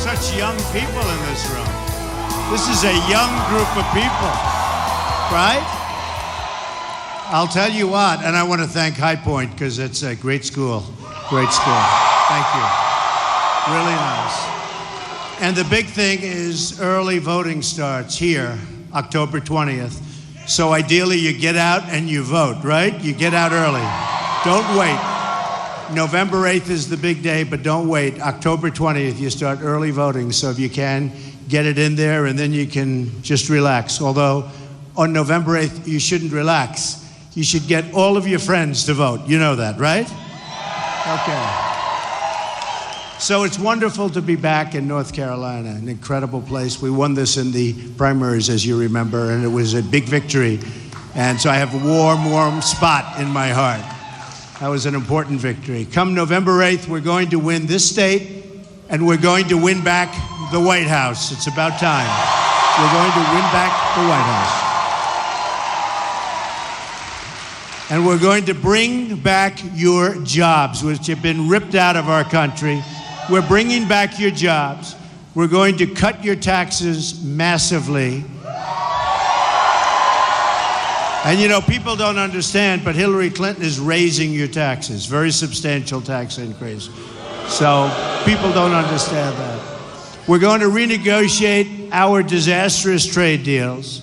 Such young people in this room. This is a young group of people, right? I'll tell you what, and I want to thank High Point because it's a great school. Great school. Thank you. Really nice. And the big thing is early voting starts here, October 20th. So ideally you get out and you vote, right? You get out early. Don't wait. November 8th is the big day, but don't wait. October 20th, you start early voting. So if you can, get it in there, and then you can just relax. Although, on November 8th, you shouldn't relax. You should get all of your friends to vote. You know that, right? Okay. So it's wonderful to be back in North Carolina, an incredible place. We won this in the primaries, as you remember, and it was a big victory. And so I have a warm, warm spot in my heart. That was an important victory. Come November 8th, we're going to win this state, and we're going to win back the White House. It's about time. We're going to win back the White House. And we're going to bring back your jobs, which have been ripped out of our country. We're bringing back your jobs. We're going to cut your taxes massively. And you know, people don't understand, but Hillary Clinton is raising your taxes, very substantial tax increase. So people don't understand that. We're going to renegotiate our disastrous trade deals.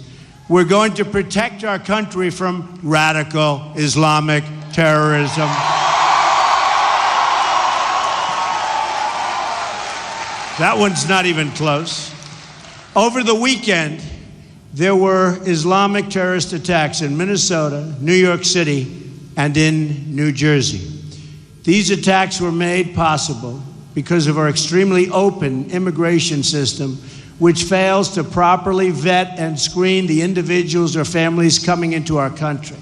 We're going to protect our country from radical Islamic terrorism. That one's not even close. Over the weekend, there were Islamic terrorist attacks in Minnesota, New York City, and in New Jersey. These attacks were made possible because of our extremely open immigration system, which fails to properly vet and screen the individuals or families coming into our country.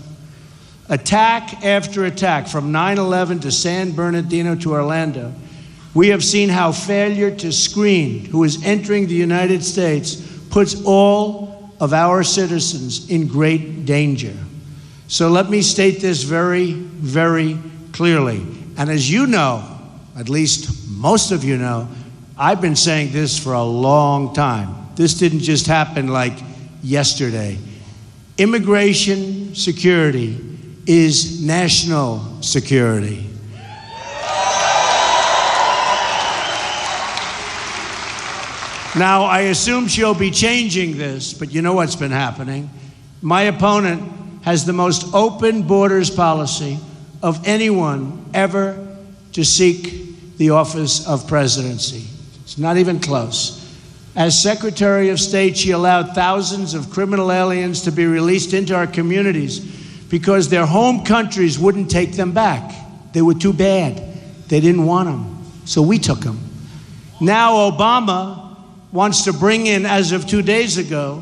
Attack after attack, from 9/11 to San Bernardino to Orlando, we have seen how failure to screen who is entering the United States puts all of our citizens in great danger. So let me state this very, very clearly. And as you know, at least most of you know, I've been saying this for a long time. This didn't just happen like yesterday. Immigration security is national security. Now, I assume she'll be changing this, but you know what's been happening. My opponent has the most open borders policy of anyone ever to seek the office of presidency. It's not even close. As Secretary of State, she allowed thousands of criminal aliens to be released into our communities because their home countries wouldn't take them back. They were too bad. They didn't want them. So we took them. Now Obama wants to bring in, as of 2 days ago,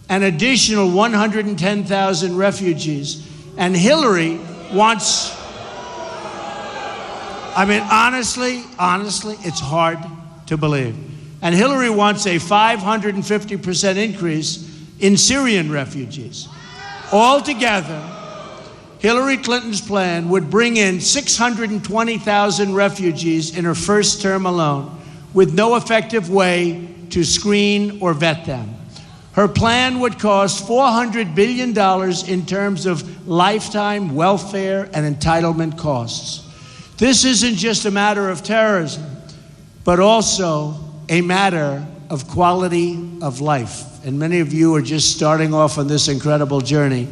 an additional 110,000 refugees. And Hillary wants, I mean, honestly, it's hard to believe. And Hillary wants a 550% increase in Syrian refugees. Altogether, Hillary Clinton's plan would bring in 620,000 refugees in her first term alone, with no effective way to screen or vet them. Her plan would cost $400 billion in terms of lifetime welfare and entitlement costs. This isn't just a matter of terrorism, but also a matter of quality of life. And many of you are just starting off on this incredible journey,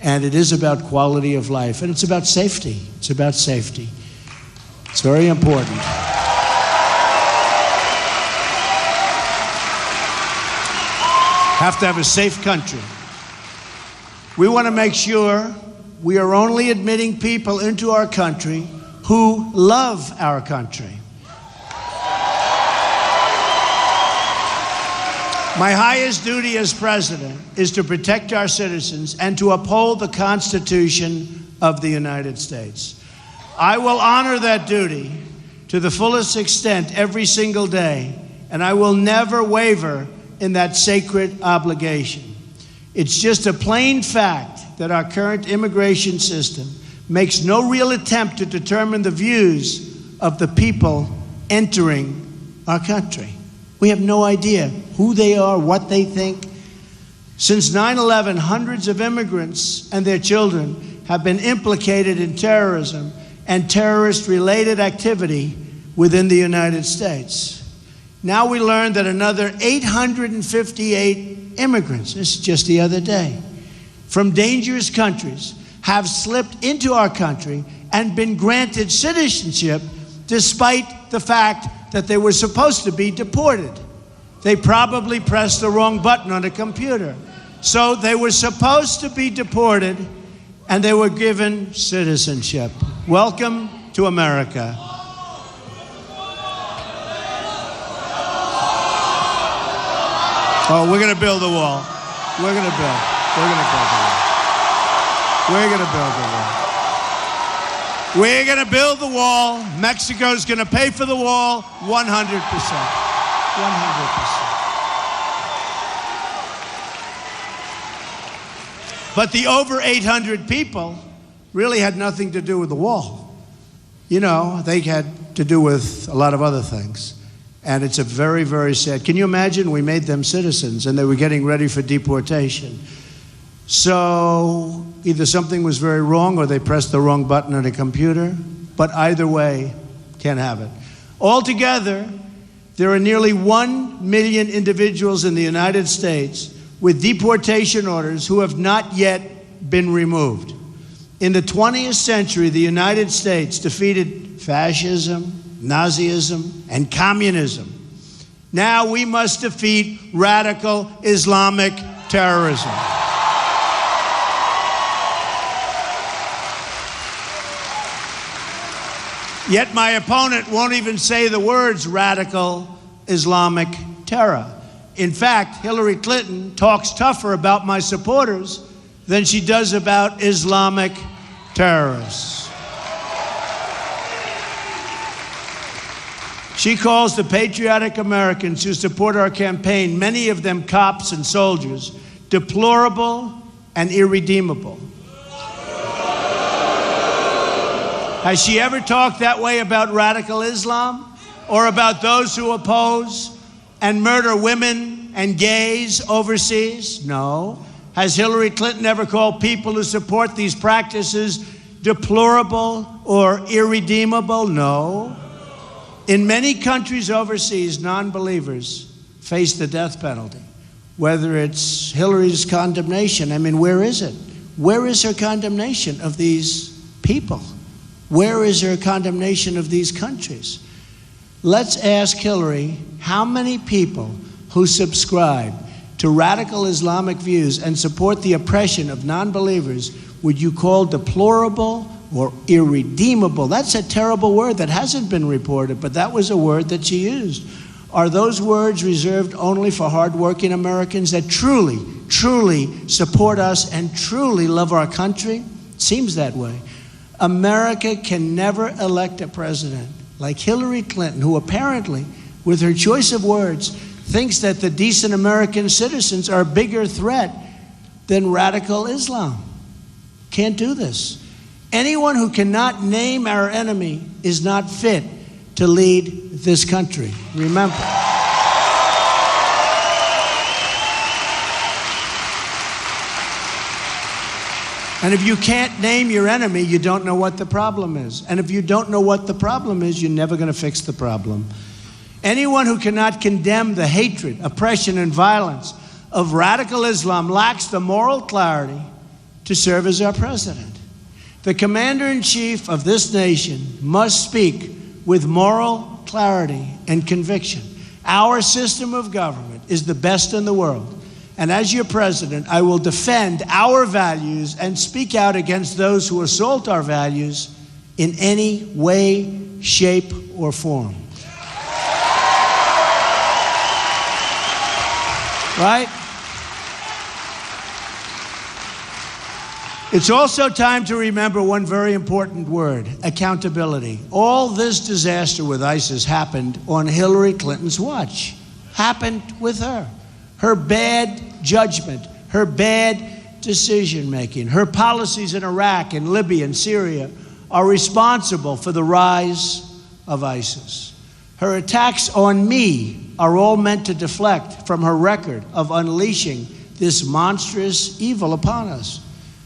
and it is about quality of life, and it's about safety. It's about safety. It's very important. Have to have a safe country. We want to make sure we are only admitting people into our country who love our country. My highest duty as president is to protect our citizens and to uphold the Constitution of the United States. I will honor that duty to the fullest extent every single day, and I will never waver in that sacred obligation. It's just a plain fact that our current immigration system makes no real attempt to determine the views of the people entering our country. We have no idea who they are, what they think. Since 9/11, hundreds of immigrants and their children have been implicated in terrorism and terrorist-related activity within the United States. Now we learned that another 858 immigrants, this is just the other day, from dangerous countries have slipped into our country and been granted citizenship despite the fact that they were supposed to be deported. They probably pressed the wrong button on a computer. So they were supposed to be deported, and they were given citizenship. Welcome to America. Oh, we're going to build a wall. We're going to build the wall. We're going to build the wall. We're going to build the wall. Mexico's going to pay for the wall 100%. 100%. But the over 800 people really had nothing to do with the wall. You know, they had to do with a lot of other things. And it's a very, very sad. Can you imagine? We made them citizens and they were getting ready for deportation. So either something was very wrong or they pressed the wrong button on a computer, but either way, can't have it. Altogether, there are nearly 1 million individuals in the United States with deportation orders who have not yet been removed. In the 20th century, the United States defeated fascism, Nazism, and communism. Now we must defeat radical Islamic terrorism. Yet my opponent won't even say the words radical Islamic terror. In fact, Hillary Clinton talks tougher about my supporters than she does about Islamic terrorists. She calls the patriotic Americans who support our campaign, many of them cops and soldiers, deplorable and irredeemable. Has she ever talked that way about radical Islam or about those who oppose and murder women and gays overseas? No. Has Hillary Clinton ever called people who support these practices deplorable or irredeemable? No. In many countries overseas, non-believers face the death penalty. Whether it's Hillary's condemnation, I mean, where is it? Where is her condemnation of these people? Where is her condemnation of these countries? Let's ask Hillary how many people who subscribe to radical Islamic views and support the oppression of non-believers would you call deplorable or irredeemable? That's a terrible word that hasn't been reported, but that was a word that she used. Are those words reserved only for hardworking Americans that truly, truly support us and truly love our country? It seems that way. America can never elect a president like Hillary Clinton, who apparently, with her choice of words, thinks that the decent American citizens are a bigger threat than radical Islam. Can't do this. Anyone who cannot name our enemy is not fit to lead this country. Remember. And if you can't name your enemy, you don't know what the problem is. And if you don't know what the problem is, you're never going to fix the problem. Anyone who cannot condemn the hatred, oppression, and violence of radical Islam lacks the moral clarity to serve as our president. The commander-in-chief of this nation must speak with moral clarity and conviction. Our system of government is the best in the world. And as your president, I will defend our values and speak out against those who assault our values in any way, shape, or form. Right? It's also time to remember one very important word: accountability. All this disaster with ISIS happened on Hillary Clinton's watch. Happened with her. Her bad judgment, her bad decision-making, her policies in Iraq and Libya and Syria are responsible for the rise of ISIS. Her attacks on me are all meant to deflect from her record of unleashing this monstrous evil upon us.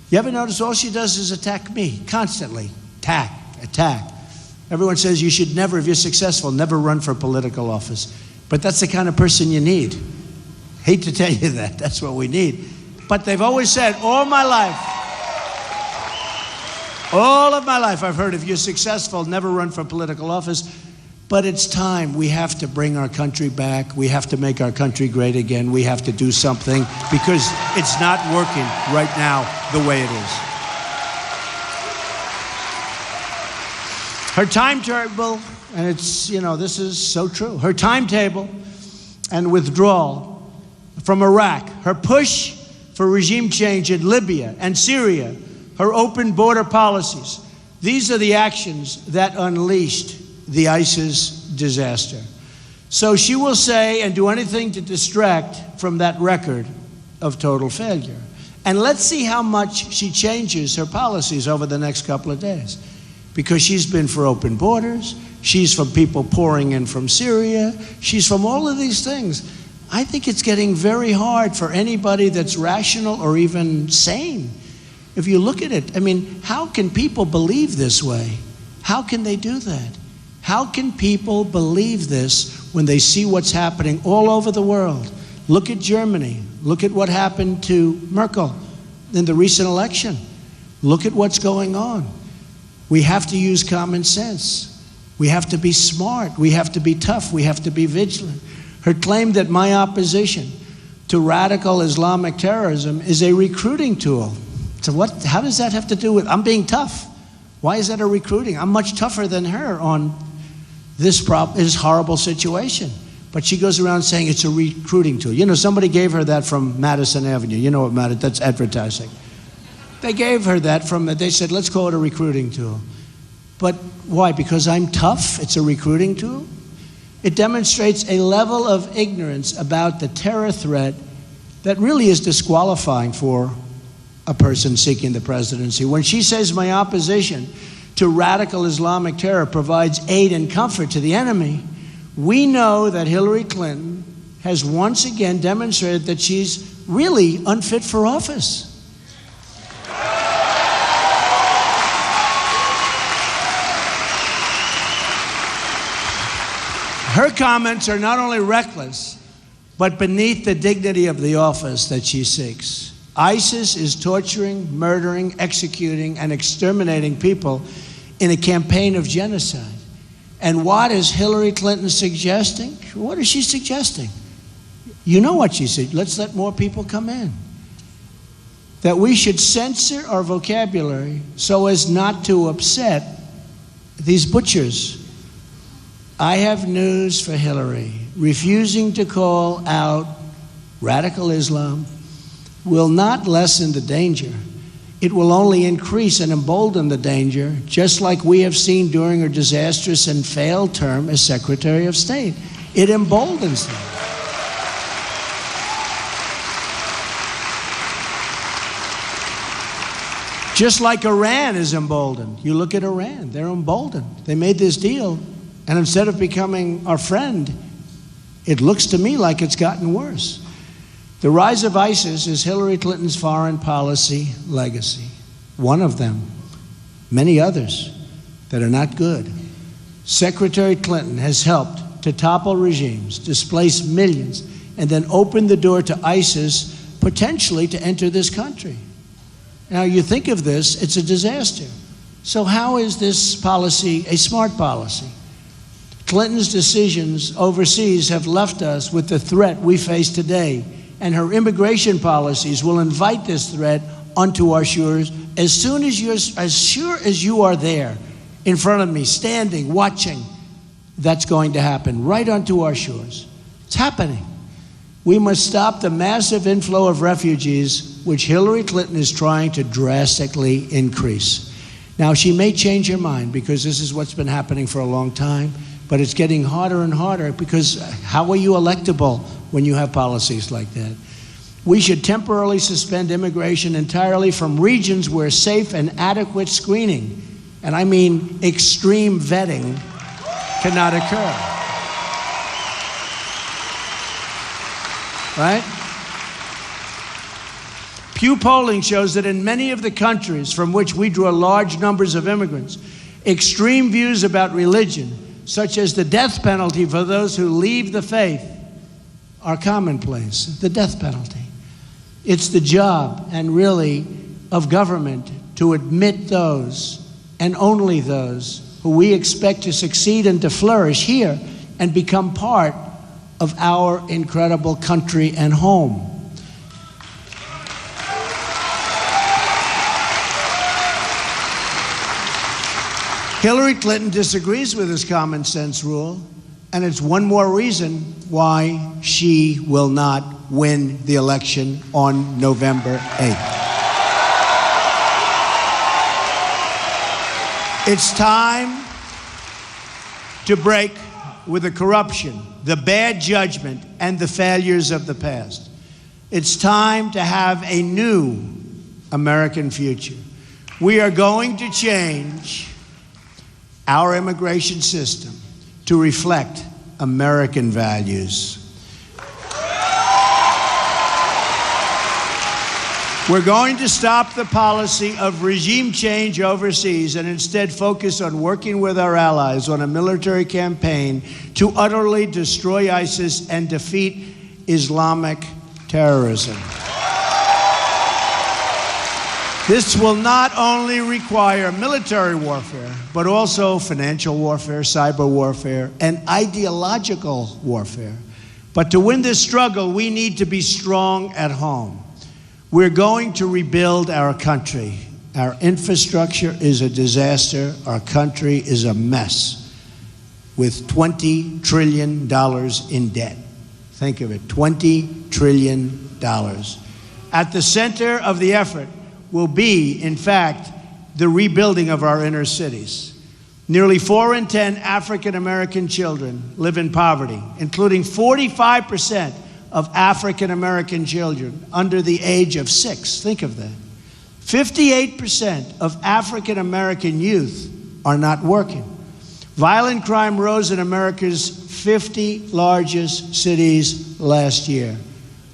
You ever notice all she does is attack me constantly? Attack. Everyone says you should never, if you're successful, never run for political office. But that's the kind of person you need. Hate to tell you that. That's what we need. But they've always said, all of my life, I've heard if you're successful, never run for political office. But it's time. We have to bring our country back. We have to make our country great again. We have to do something because it's not working right now the way it is. Her timetable, and it's, this is so true. Her timetable and withdrawal from Iraq, her push for regime change in Libya and Syria, her open border policies. These are the actions that unleashed the ISIS disaster. So she will say and do anything to distract from that record of total failure. And let's see how much she changes her policies over the next couple of days. Because she's been for open borders, she's from people pouring in from Syria, she's from all of these things. I think it's getting very hard for anybody that's rational or even sane. If you look at it, I mean, how can people believe this way? How can they do that? How can people believe this when they see what's happening all over the world? Look at Germany. Look at what happened to Merkel in the recent election. Look at what's going on. We have to use common sense. We have to be smart. We have to be tough. We have to be vigilant. Her claim that my opposition to radical Islamic terrorism is a recruiting tool. So how does that have to do with, I'm being tough? Why is that a recruiting? I'm much tougher than her on this horrible situation. But she goes around saying it's a recruiting tool. You know, somebody gave her that from Madison Avenue. You know what, that's advertising. They gave her that they said, let's call it a recruiting tool. But why? Because I'm tough? It's a recruiting tool? It demonstrates a level of ignorance about the terror threat that really is disqualifying for a person seeking the presidency. When she says my opposition to radical Islamic terror provides aid and comfort to the enemy, we know that Hillary Clinton has once again demonstrated that she's really unfit for office. Her comments are not only reckless, but beneath the dignity of the office that she seeks. ISIS is torturing, murdering, executing, and exterminating people in a campaign of genocide. And what is Hillary Clinton suggesting? What is she suggesting? You know what she said. Let's let more people come in. That we should censor our vocabulary so as not to upset these butchers. I have news for Hillary. Refusing to call out radical Islam will not lessen the danger. It will only increase and embolden the danger, just like we have seen during her disastrous and failed term as Secretary of State. It emboldens them. Just like Iran is emboldened. You look at Iran, they're emboldened. They made this deal, and instead of becoming our friend, it looks to me like it's gotten worse. The rise of ISIS is Hillary Clinton's foreign policy legacy. One of them, many others that are not good. Secretary Clinton has helped to topple regimes, displace millions, and then open the door to ISIS potentially to enter this country. Now you think of this, it's a disaster. So how is this policy a smart policy? Clinton's decisions overseas have left us with the threat we face today, and her immigration policies will invite this threat onto our shores as sure as you are there in front of me, standing, watching. That's going to happen right onto our shores. It's happening. We must stop the massive inflow of refugees, which Hillary Clinton is trying to drastically increase. Now, she may change her mind because this is what's been happening for a long time, but it's getting harder and harder because how are you electable when you have policies like that? We should temporarily suspend immigration entirely from regions where safe and adequate screening, and I mean extreme vetting, cannot occur. Right? Pew polling shows that in many of the countries from which we draw large numbers of immigrants, extreme views about religion, such as the death penalty for those who leave the faith, are commonplace. The death penalty. It's the job, and really, of government to admit those, and only those, who we expect to succeed and to flourish here and become part of our incredible country and home. Hillary Clinton disagrees with this common sense rule, and it's one more reason why she will not win the election on November 8th. It's time to break with the corruption, the bad judgment, and the failures of the past. It's time to have a new American future. We are going to change our immigration system to reflect American values. We're going to stop the policy of regime change overseas and instead focus on working with our allies on a military campaign to utterly destroy ISIS and defeat Islamic terrorism. This will not only require military warfare, but also financial warfare, cyber warfare, and ideological warfare. But to win this struggle, we need to be strong at home. We're going to rebuild our country. Our infrastructure is a disaster. Our country is a mess with $20 trillion in debt. Think of it, $20 trillion. At the center of the effort will be, in fact, the rebuilding of our inner cities. Nearly 4 in 10 African American children live in poverty, including 45% of African American children under the age of 6. Think of that. 58% of African American youth are not working. Violent crime rose in America's 50 largest cities last year.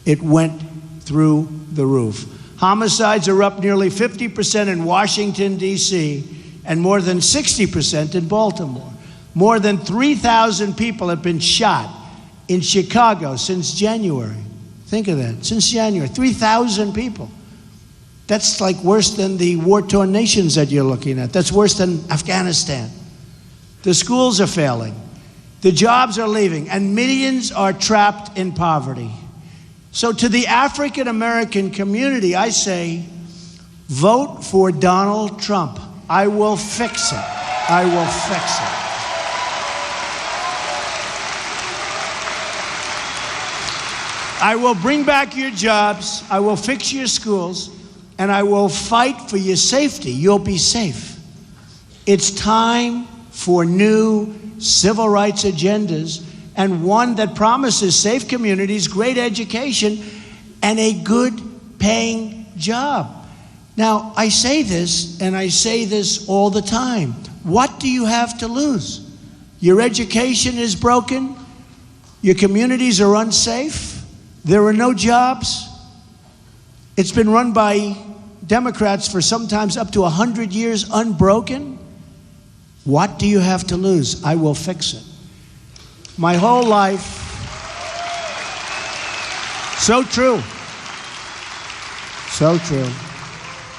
It went through the roof. Homicides are up nearly 50% in Washington, D.C., and more than 60% in Baltimore. More than 3,000 people have been shot in Chicago since January. Think of that, since January, 3,000 people. That's like worse than the war-torn nations that you're looking at. That's worse than Afghanistan. The schools are failing. The jobs are leaving, and millions are trapped in poverty. So to the African American community, I say, vote for Donald Trump. I will fix it. I will fix it. I will bring back your jobs. I will fix your schools. And I will fight for your safety. You'll be safe. It's time for new civil rights agendas, and one that promises safe communities, great education, and a good paying job. Now, I say this, and I say this all the time. What do you have to lose? Your education is broken. Your communities are unsafe. There are no jobs. It's been run by Democrats for sometimes up to 100 years unbroken. What do you have to lose? I will fix it. My whole life, so true. So true.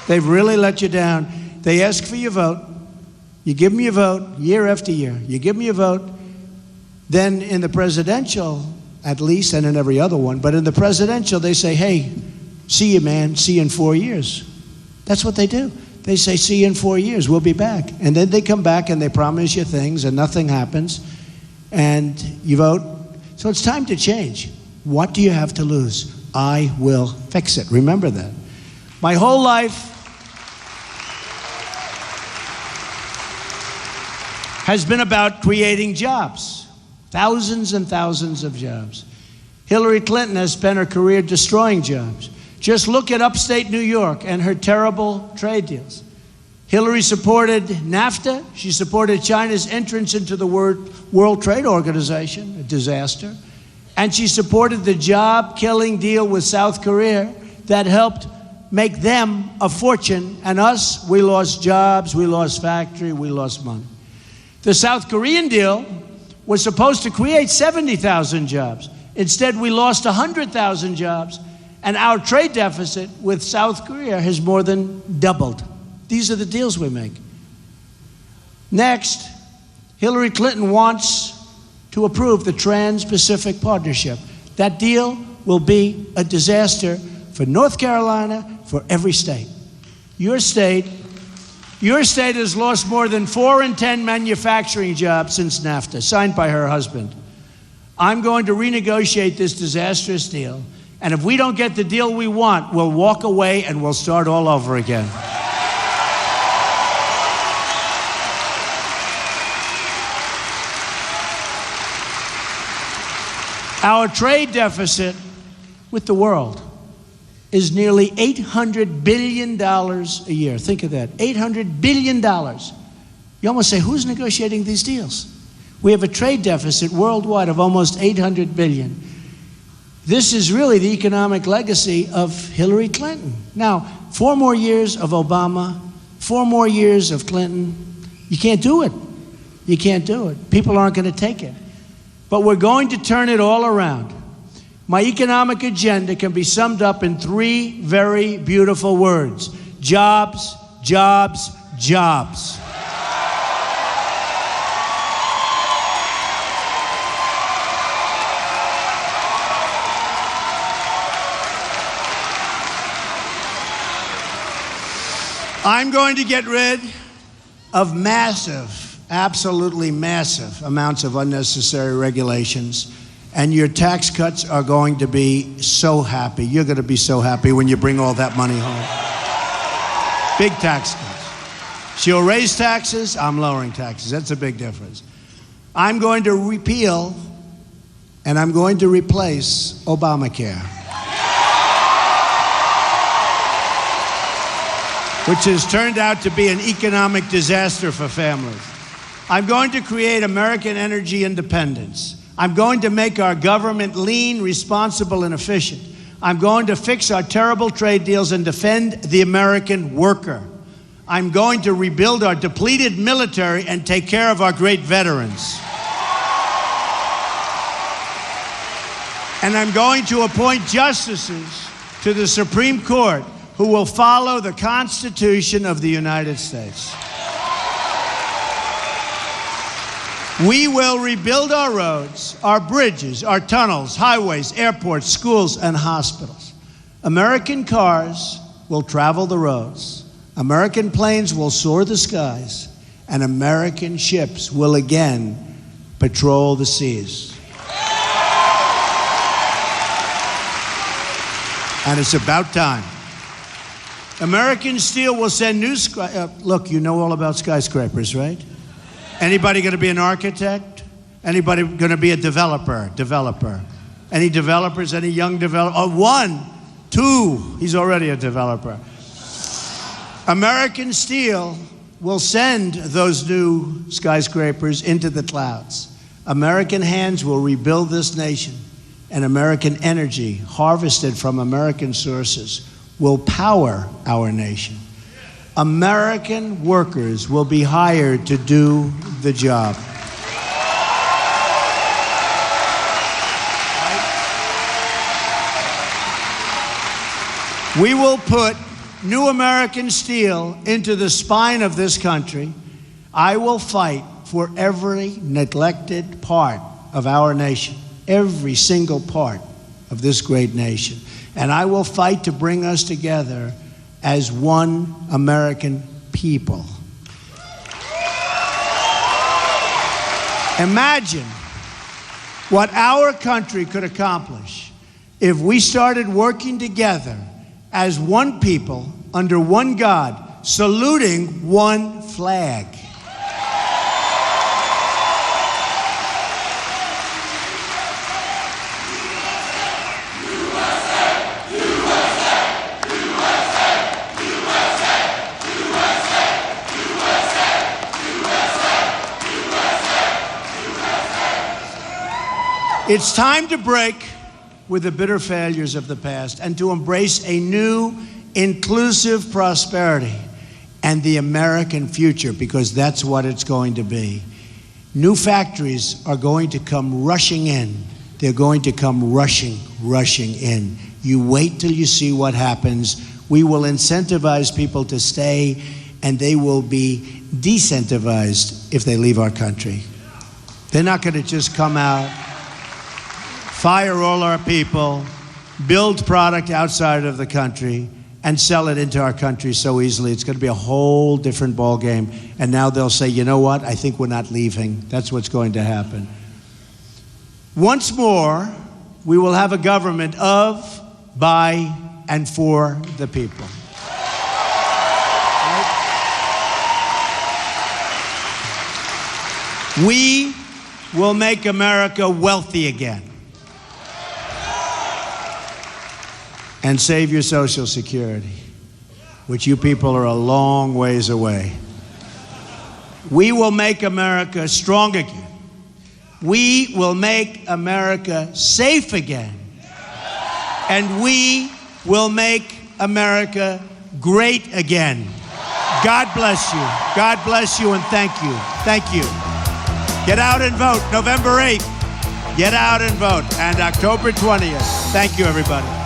They've really let you down. They ask for your vote. You give them your vote year after year. You give them your vote. Then in the presidential, at least, and in every other one, but in the presidential, they say, hey, see you, man. See you in 4 years. That's what they do. They say, see you in 4 years. We'll be back. And then they come back and they promise you things and nothing happens. And you vote. So it's time to change. What do you have to lose? I will fix it. Remember that. My whole life has been about creating jobs. Thousands and thousands of jobs. Hillary Clinton has spent her career destroying jobs. Just look at upstate New York and her terrible trade deals. Hillary supported NAFTA. She supported China's entrance into the World Trade Organization, a disaster. And she supported the job-killing deal with South Korea that helped make them a fortune, and us, we lost jobs, we lost factory, we lost money. The South Korean deal was supposed to create 70,000 jobs. Instead, we lost 100,000 jobs, and our trade deficit with South Korea has more than doubled. These are the deals we make. Next, Hillary Clinton wants to approve the Trans-Pacific Partnership. That deal will be a disaster for North Carolina, for every state. Your state has lost more than 4 in 10 manufacturing jobs since NAFTA, signed by her husband. I'm going to renegotiate this disastrous deal, and if we don't get the deal we want, we'll walk away and we'll start all over again. Our trade deficit with the world is nearly $800 billion a year. Think of that, $800 billion. You almost say, who's negotiating these deals? We have a trade deficit worldwide of almost $800 billion. This is really the economic legacy of Hillary Clinton. Now, 4 more years of Obama, 4 more years of Clinton, you can't do it. You can't do it. People aren't going to take it. But we're going to turn it all around. My economic agenda can be summed up in 3 very beautiful words: jobs, jobs, jobs. I'm going to get rid of massive, absolutely massive amounts of unnecessary regulations. And your tax cuts are going to be so happy. You're going to be so happy when you bring all that money home. Big tax cuts. She'll raise taxes, I'm lowering taxes. That's a big difference. I'm going to repeal and I'm going to replace Obamacare, which has turned out to be an economic disaster for families. I'm going to create American energy independence. I'm going to make our government lean, responsible, and efficient. I'm going to fix our terrible trade deals and defend the American worker. I'm going to rebuild our depleted military and take care of our great veterans. And I'm going to appoint justices to the Supreme Court who will follow the Constitution of the United States. We will rebuild our roads, our bridges, our tunnels, highways, airports, schools, and hospitals. American cars will travel the roads. American planes will soar the skies. And American ships will again patrol the seas. And it's about time. American steel will send new look, you know all about skyscrapers, right? Anybody going to be an architect? Anybody going to be a developer? Any developers? Any young developers? Oh, 1, 2. He's already a developer. American steel will send those new skyscrapers into the clouds. American hands will rebuild this nation, and American energy, harvested from American sources, will power our nation. American workers will be hired to do the job. We will put new American steel into the spine of this country. I will fight for every neglected part of our nation, every single part of this great nation. And I will fight to bring us together as one American people. Imagine what our country could accomplish if we started working together as one people under one God, saluting one flag. It's time to break with the bitter failures of the past and to embrace a new, inclusive prosperity and the American future, because that's what it's going to be. New factories are going to come rushing in. They're going to come rushing in. You wait till you see what happens. We will incentivize people to stay, and they will be decentivized if they leave our country. They're not going to just come out, fire all our people, build product outside of the country, and sell it into our country so easily. It's going to be a whole different ballgame. And now they'll say, you know what? I think we're not leaving. That's what's going to happen. Once more, we will have a government of, by, and for the people. Right? We will make America wealthy again. And save your Social Security, which you people are a long ways away. We will make America strong again. We will make America safe again. and we will make America great again. God bless you. God bless you, and thank you. Thank you. Get out and vote November 8th. Get out and vote. And October 20th. Thank you, everybody.